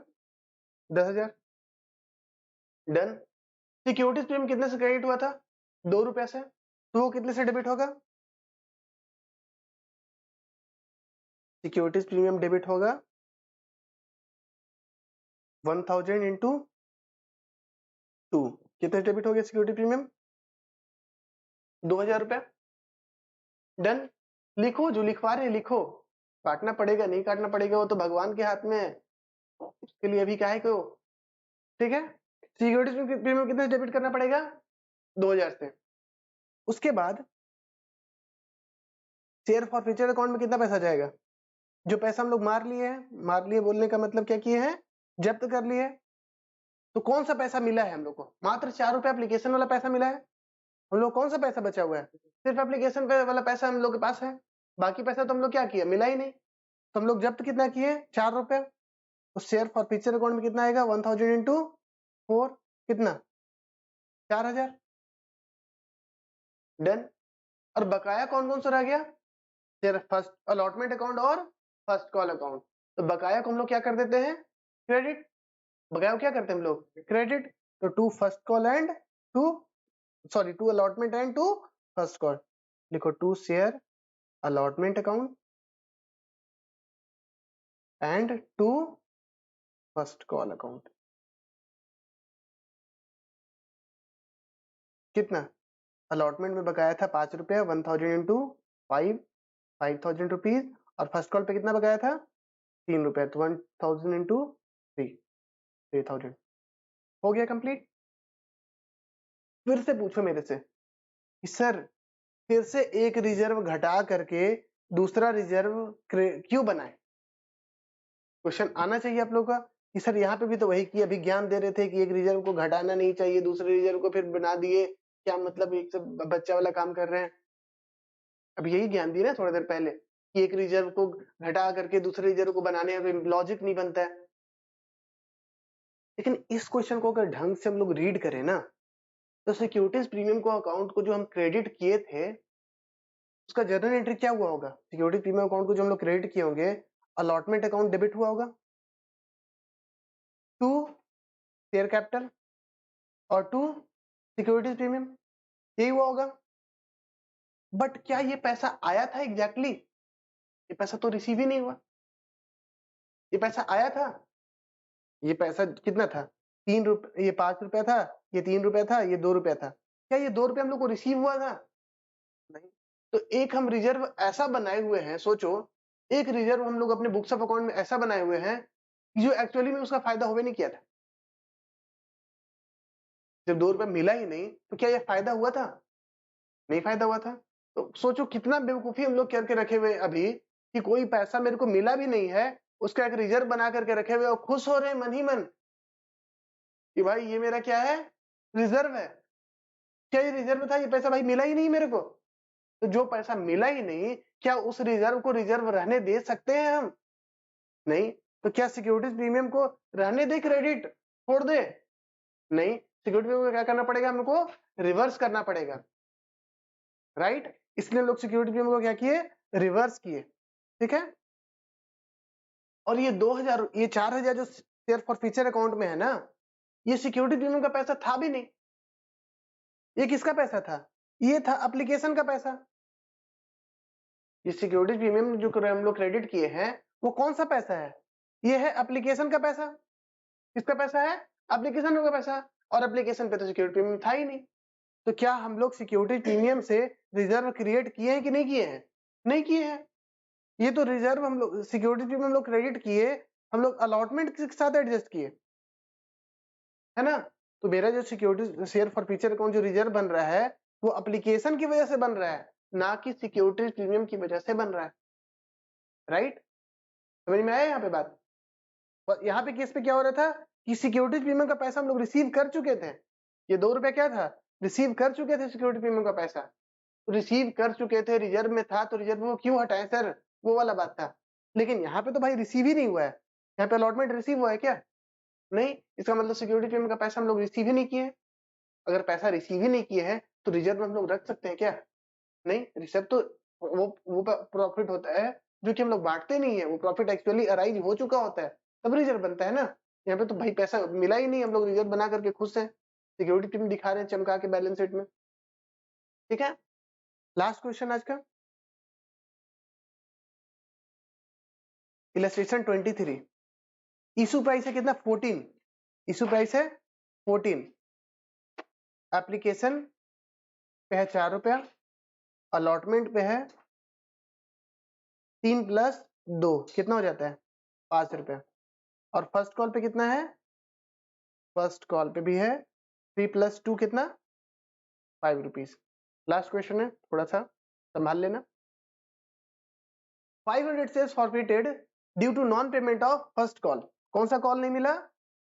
10,000। डन। सिक्योरिटीज प्रीमियम कितने से क्रेडिट हुआ था, 2 रुपए से, तो वो कितने से डेबिट होगा, सिक्योरिटीज प्रीमियम डेबिट होगा 1000 इंटू 2, कितने डेबिट हो गया सिक्योरिटी प्रीमियम, 2000 रुपए। डन। लिखो, जो लिखवा रहे हैं लिखो, काटना पड़ेगा नहीं काटना पड़ेगा वो तो भगवान के हाथ में है, उसके लिए अभी क्या है को, ठीक है। सिक्योरिटी प्रीमियम कितने से डेबिट करना पड़ेगा, 2000 से। उसके बाद शेयर फॉर फ्यूचर अकाउंट में कितना पैसा जाएगा, जो पैसा हम लोग मार लिए बोलने का मतलब क्या किए हैं, जब्त कर लिए। तो कौन सा पैसा मिला है हम लोग को, मात्र 4 रुपए एप्लीकेशन वाला पैसा मिला है। हम लोग कौन सा पैसा बचा हुआ है, सिर्फ एप्लीकेशन वाला पैसा हम लोग के पास है, बाकी पैसा तो हम लोग क्या किया, मिला ही नहीं। तो हम लोग जब्त कितना किए, 4 रुपए। तो शेयर फॉर फ्यूचर अकाउंट में कितना आएगा, 1000 इंटू 4, कितना, 4000। डन। और बकाया कौन कौन सा रह गया, शेयर फर्स्ट अलॉटमेंट अकाउंट और फर्स्ट कॉल अकाउंट। तो बकाया को हम लोग क्या कर देते हैं, क्रेडिट। बकाया को क्या करते हैं हम लोग, क्रेडिट। तो to first call and to allotment and to first call. लिखो to share allotment account and to first call account. कितना, अलॉटमेंट में बकाया था 5 रुपए, 1000 इंटू 5, 5000 रुपीज। और फर्स्ट कॉल पे कितना बकाया था, 3 रुपए, तो 1000 इंटू 3000। हो गया कंप्लीट। फिर से पूछो मेरे से कि सर फिर से एक रिजर्व घटा करके दूसरा रिजर्व क्यों बनाए, क्वेश्चन आना चाहिए आप लोग का कि सर यहाँ पे भी तो वही की, अभी ज्ञान दे रहे थे कि एक रिजर्व को घटाना नहीं चाहिए, दूसरे रिजर्व को फिर बना दिए, क्या मतलब एक सब बच्चा वाला काम कर रहे हैं। अब यही ज्ञान दिए ना थोड़ी देर पहले कि एक रिजर्व को घटा करके दूसरे रिजर्व को बनाने में लॉजिक नहीं बनता है। लेकिन इस क्वेश्चन को अगर ढंग से हम लोग रीड करें ना, तो सिक्योरिटीज प्रीमियम को अकाउंट को जो हम क्रेडिट किए थे उसका जर्नल एंट्री क्या हुआ होगा, सिक्योरिटी प्रीमियम अकाउंट को जो हम लोग क्रेडिट किए होंगे, अलॉटमेंट अकाउंट डेबिट हुआ होगा टू शेयर कैपिटल और टू सिक्योरिटीज प्रीमियम, यही हुआ होगा। बट क्या ये पैसा आया था एग्जैक्टली ये पैसा तो रिसीव ही नहीं हुआ। ये पैसा आया था, ये पैसा कितना था, 3 रुपए, ये 5 रुपया था, ये 3 रुपया था, ये 2 रुपया था। क्या ये 2 रुपये हम लोग को रिसीव हुआ था, नहीं। तो एक हम रिजर्व ऐसा बनाए हुए हैं, सोचो एक रिजर्व हम लोग अपने बुक्स ऑफ अकाउंट में ऐसा बनाए हुए हैं जो एक्चुअली में उसका फायदा होवे नहीं किया था। जब 2 रुपए मिला ही नहीं तो क्या ये फायदा हुआ था? नहीं फायदा हुआ था। तो सोचो कितना बेवकूफी हम लोग करके रखे हुए अभी कि कोई पैसा मेरे को मिला भी नहीं है, उसका एक रिजर्व बना करके रखे हुए और खुश हो रहे हैं मन ही मन कि भाई ये मेरा क्या है, रिजर्व है। क्या ये रिजर्व था? ये पैसा भाई मिला ही नहीं मेरे को। तो जो पैसा मिला ही नहीं, क्या उस रिजर्व को रिजर्व रहने दे सकते हैं हम? नहीं। तो क्या सिक्योरिटीज प्रीमियम को रहने दे, क्रेडिट छोड़ दे? नहीं, सिक्योरिटी प्रीमियम को क्या करना पड़ेगा हमको? रिवर्स करना पड़ेगा, राइट। इसलिए हम लोग सिक्योरिटी प्रीमियम को क्या किए? रिवर्स किए, ठीक है। और ये 2000, ये 4000 जो शेयर फॉर फ्यूचर अकाउंट में है ना, ये सिक्योरिटी प्रीमियम का पैसा था भी नहीं। ये किसका पैसा था? ये था एप्लीकेशन का पैसा। ये सिक्योरिटी प्रीमियम जो हम लोग क्रेडिट किए हैं वो कौन सा पैसा है? ये है एप्लीकेशन का पैसा। किसका पैसा है? एप्लीकेशन का पैसा। और एप्लीकेशन पे तो सिक्योरिटी प्रीमियम था ही नहीं। तो क्या हम लोग सिक्योरिटी प्रीमियम से रिजर्व क्रिएट किए हैं कि नहीं किए हैं? नहीं किए हैं। ये तो रिजर्व हम लोग सिक्योरिटी प्रीमियम हम लोग क्रेडिट किए, हम लोग अलॉटमेंट के साथ एडजस्ट किए, है ना। तो मेरा जो security share forfeiture account जो रिजर्व बन रहा है वो एप्लीकेशन की वजह से बन रहा है, ना कि सिक्योरिटी प्रीमियम की वजह से बन रहा है, राइट। समझ में आया यहाँ पे बात? और यहाँ पे केस पे क्या हो रहा था कि सिक्योरिटी प्रीमियम का पैसा हम लोग रिसीव कर चुके थे। ये 2 रुपए क्या था? रिसीव कर चुके थे सिक्योरिटी प्रीमियम का पैसा। रिसीव कर चुके थे, रिजर्व में था, तो रिजर्व को क्यों हटाए सर? वो वाला बात था। लेकिन यहाँ पे तो भाई रिसीव ही नहीं हुआ है। यहाँ पे अलॉटमेंट रिसीव हुआ है क्या? नहीं। इसका मतलब सिक्योरिटी प्रीमियम का पैसा हम लोग रिसीव ही नहीं किए। अगर पैसा रिसीव ही नहीं किए हैं तो रिजर्व में हम लोग रख सकते हैं क्या? नहीं। रिजर्व तो वो प्रॉफिट होता है जो कि हम लोग बांटते नहीं है, वो प्रॉफिट एक्चुअली अराइज हो चुका होता है तब रिजर्व बनता है ना। यहाँ पे तो भाई पैसा मिला ही नहीं, हम लोग रिजर्व बना करके खुश हैं, सिक्योरिटी प्रीमियम दिखा रहे हैं चमका के बैलेंस शीट में, ठीक है। लास्ट क्वेश्चन आज का, इलस्ट्रेशन 23। इशू प्राइस है कितना? 14। इशू प्राइस है 14। एप्लीकेशन पे है 4 रुपया, अलॉटमेंट पे है 3 + 2 कितना हो जाता है? 5 रुपया। और फर्स्ट कॉल पे कितना है? फर्स्ट कॉल पे भी है 3 + 2 कितना? 5 रुपीज। लास्ट क्वेश्चन है, थोड़ा सा संभाल लेना। 500 shares forfeited due to non payment of first call. कौन सा कॉल नहीं मिला?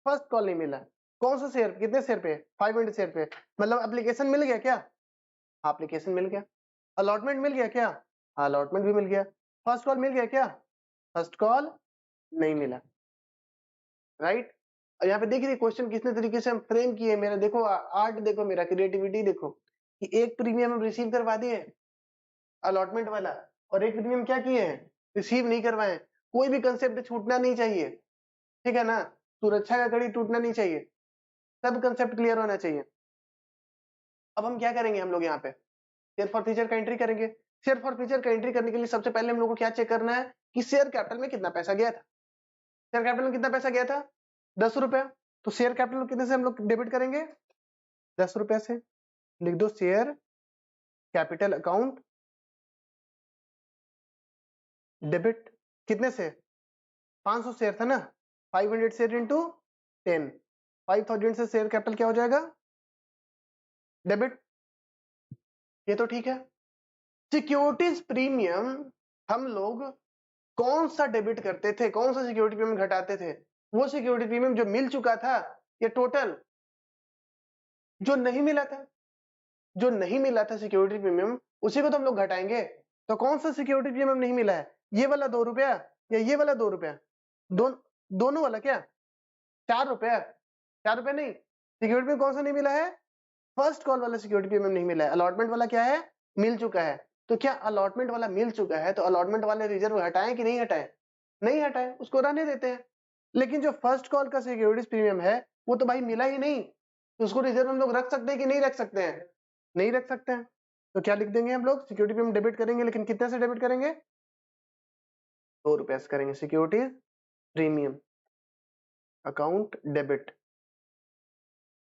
फर्स्ट कॉल नहीं मिला। कौन सा शेयर? कितने शेयर पे? 500 शेयर पे। मतलब एप्लीकेशन मिल गया क्या? एप्लीकेशन मिल गया। अलॉटमेंट मिल गया क्या? अलॉटमेंट भी मिल गया। फर्स्ट कॉल मिल गया क्या? फर्स्ट कॉल नहीं मिला, राइट। और यहाँ पे देख रही क्वेश्चन कितने तरीके से हम फ्रेम किए। मेरा देखो आर्ट, देखो मेरा क्रिएटिविटी देखो कि एक प्रीमियम हम रिसीव करवा दिए अलॉटमेंट वाला, और एक प्रीमियम क्या किए हैं? रिसीव नहीं करवाए। कोई भी कंसेप्ट छूटना नहीं चाहिए, ठीक है ना। सुरक्षा का कड़ी टूटना नहीं चाहिए, सब कंसेप्ट क्लियर होना चाहिए। अब हम क्या करेंगे? हम लोग यहाँ पे शेयर फॉर फ्यूचर का एंट्री करेंगे। शेयर फॉर फ्यूचर का एंट्री करने के लिए सबसे पहले हम लोग को क्या चेक करना है कि शेयर कैपिटल में कितना पैसा गया था। शेयर कैपिटल में कितना पैसा गया था? 10 रुपया। तो शेयर कैपिटल कितने से हम लोग डेबिट करेंगे? 10 रुपया से। लिख दो शेयर कैपिटल अकाउंट डेबिट कितने से? 500 शेयर था ना, 500 शेयर इंटू 10, 5000 से शेयर कैपिटल क्या हो जाएगा? डेबिट। ये तो ठीक है। सिक्योरिटीज प्रीमियम हम लोग कौन सा डेबिट करते थे, कौन सा सिक्योरिटी प्रीमियम घटाते थे? वो सिक्योरिटी प्रीमियम जो मिल चुका था, ये टोटल जो नहीं मिला था, जो नहीं मिला था सिक्योरिटी प्रीमियम, उसी को तो हम लोग घटाएंगे। तो कौन सा सिक्योरिटी प्रीमियम नहीं मिला है? ये वाला 2 रुपया या ये वाला 2 रुपया? दोनों वाला क्या? 4 रुपया? 4 रुपया नहीं। सिक्योरिटी प्रीमियम कौन सा नहीं मिला है? फर्स्ट कॉल वाला सिक्योरिटी प्रीमियम नहीं मिला है। अलॉटमेंट वाला क्या है? मिल चुका है। तो क्या अलॉटमेंट वाला मिल चुका है तो अलॉटमेंट वाले रिजर्व हटाएं कि नहीं हटाएं? नहीं हटाएं, उसको रहने देते हैं। लेकिन जो फर्स्ट कॉल का सिक्योरिटी प्रीमियम है वो तो भाई मिला ही नहीं, तो उसको रिजर्व हम लोग रख सकते हैं कि नहीं रख सकते हैं? नहीं रख सकते हैं। तो क्या लिख देंगे हम लोग? सिक्योरिटी प्रीमियम डेबिट करेंगे, लेकिन कितने से डेबिट करेंगे? 2 रुपए से करेंगे। Security premium account debit.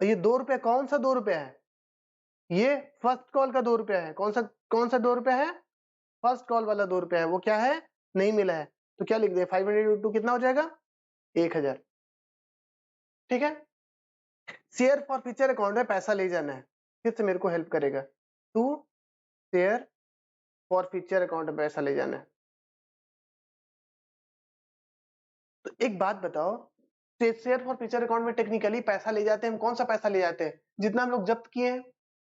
ये 2 रुपया कौन सा 2 रुपया है? ये फर्स्ट कॉल का 2 रुपया है। कौन सा 2 रुपया है? फर्स्ट कॉल वाला 2 रुपया है। वो क्या है? नहीं मिला है। तो क्या लिख दे? 500 × 2 कितना हो जाएगा? 1000। ठीक है, शेयर फॉर फ्यूचर अकाउंट में पैसा ले जाना है, फिर से मेरे को हेल्प करेगा। To share forfeiture account में पैसा ले जाना है। तो एक बात बताओ, शेयर फॉर फ्यूचर अकाउंट में टेक्निकली पैसा ले जाते हैं हम, कौन सा पैसा ले जाते हैं? जितना हम लोग जब्त किए हैं।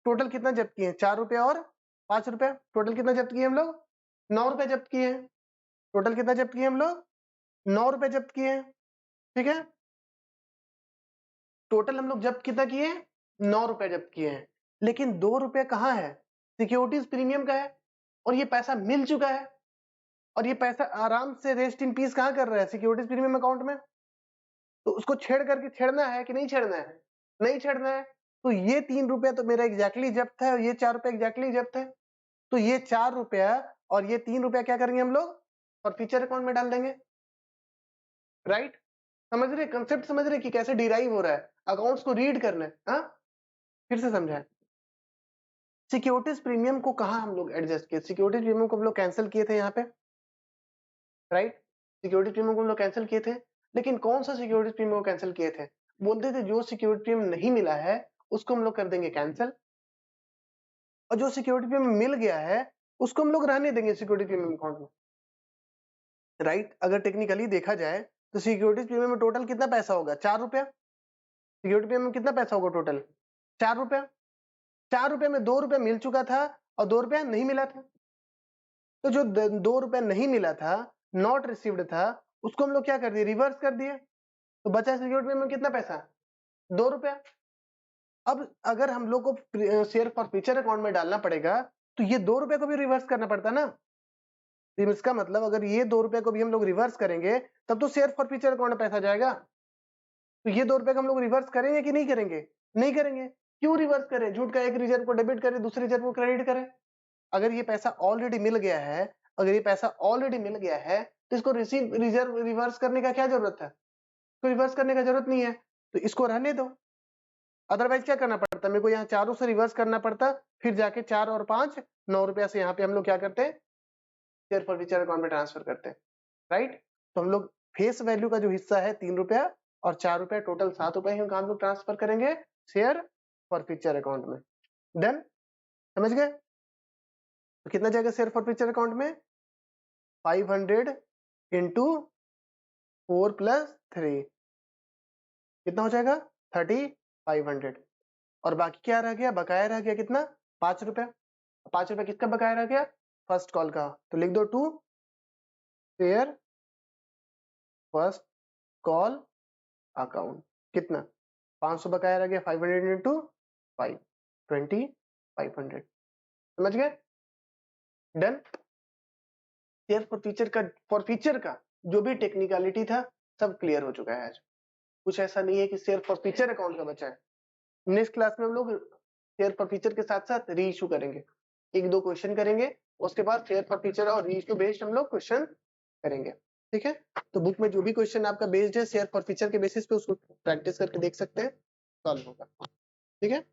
टोटल कितना जब्त किए हैं? 4 रुपए और 5 रुपए। टोटल कितना जब्त किए हम लोग? 9 रुपए जब्त किए हैं। टोटल कितना जब्त किए हम लोग? 9 रुपए जब्त किए हैं। ठीक है, टोटल हम लोग जब्त कितना किए हैं? 9 रुपए जब्त किए हैं। लेकिन 2 रुपए कहाँ है? सिक्योरिटीज प्रीमियम का है, और ये पैसा मिल चुका है, और ये पैसा आराम से रेस्ट इन पीस कहाँ कर रहा है? सिक्योरिटीज प्रीमियम अकाउंट में। तो उसको छेड़ करके छेड़ना है कि नहीं छेड़ना है? नहीं छेड़ना है। तो ये 3 रुपया तो मेरा एग्जैक्टली जब्त है, और ये 4 रुपया एग्जैक्टली जब्त है। तो ये 4 रुपया और ये 3 रुपया क्या करेंगे हम लोग? और फ्यूचर अकाउंट में डाल देंगे। राइट, समझ रहे कंसेप्ट? समझ रहे कि कैसे डिराइव हो रहा है? अकाउंट्स को रीड करना है। हाँ, फिर से समझाएं। सिक्योरिटीज प्रीमियम को कहा हम लोग एडजस्ट किए? सिक्योरिटीज प्रीमियम को हम लोग कैंसिल किए थे यहाँ पे। राइट, सिक्योरिटी प्रीमियम को हम लोग कैंसिल किए थे। लेकिन कौन सा सिक्योरिटी प्रीमियम को कैंसिल किए थे? बोलते थे जो सिक्योरिटी प्रीमियम नहीं मिला है उसको हम लोग कर देंगे कैंसिल, और जो सिक्योरिटी प्रीमियम मिल गया है उसको हम लोग रहने देंगे सिक्योरिटी प्रीमियम अकाउंट में। राइट, अगर टेक्निकली देखा जाए तो सिक्योरिटी प्रीमियम में टोटल कितना पैसा होगा? 4 रुपया। सिक्योरिटी प्रीमियम में कितना पैसा होगा टोटल? 4 रुपया। 4 रुपये में 2 रुपया मिल चुका था और 2 रुपया नहीं मिला था। तो जो 2 रुपया नहीं मिला था, नॉट रिसीव्ड था, उसको हम लोग क्या कर दिए? रिवर्स कर दिए। तो बचा सिक्योरिटी प्रीमियम कितना पैसा? 2 रुपया। अब अगर हम लोग को शेयर फॉर फ्यूचर अकाउंट में डालना पड़ेगा तो ये 2 रुपए को भी रिवर्स करना पड़ता ना। तो इसका मतलब अगर ये 2 रुपए को भी हम लोग रिवर्स करेंगे तब तो शेयर फॉर फ्यूचर अकाउंट में पैसा जाएगा। तो ये 2 रुपए को हम लोग रिवर्स करेंगे कि नहीं करेंगे? नहीं करेंगे। क्यों रिवर्स करें? झूठ का एक रिजर्व को डेबिट करें, दूसरे रिजर्व को क्रेडिट करें। अगर ये पैसा ऑलरेडी मिल गया है, अगर ये पैसा ऑलरेडी मिल गया है तो इसको रिजर्व रिवर्स करने का क्या जरूरत है? तो रिवर्स करने का जरूरत नहीं है, तो इसको रहने दो। अदरवाइज क्या करना पड़ता? मेरे को यहाँ चारों से रिवर्स करना पड़ता, फिर जाके 4 और 5 9 रुपया से यहाँ पे हम लोग क्या करते हैं? शेयर फॉर फ्यूचर अकाउंट में ट्रांसफर करते हैं। राइट, तो हम लोग फेस वैल्यू का जो हिस्सा है 3 रुपया और 4 रुपया, टोटल 7 रुपए हम लोग ट्रांसफर करेंगे शेयर फॉर फ्यूचर अकाउंट में। डन, समझ गए? तो कितना जाएगा शेयर फॉर फ्यूचर अकाउंट में? 500 इंटू 4 प्लस 3 कितना हो जाएगा? 3500। और बाकी क्या रह गया? बकाया रह गया कितना? 5 रुपया। 5 रुपया किसका बकाया रह गया? फर्स्ट कॉल का। तो लिख दो to share first call account. कितना? 500 बकाया रह गया। 500 इंटू 5 2500। समझ गए? डन। शेयर फॉर फ्यूचर का जो भी टेक्निकलिटी था सब क्लियर हो चुका है आज। कुछ ऐसा नहीं है कि शेयर फॉर फ्यूचर अकाउंट का बचा है। नेक्स्ट क्लास में हम लोग शेयर फॉर फ्यूचर के साथ साथ री इशू करेंगे, 1-2 क्वेश्चन करेंगे, उसके बाद शेयर फॉर फ्यूचर और री इशू बेस्ड हम लोग क्वेश्चन करेंगे। ठीक है, तो बुक में जो भी क्वेश्चन आपका बेस्ड है शेयर फॉर फ्यूचर के बेसिस पे उसको प्रैक्टिस करके देख सकते हैं, सॉल्व होगा। ठीक है।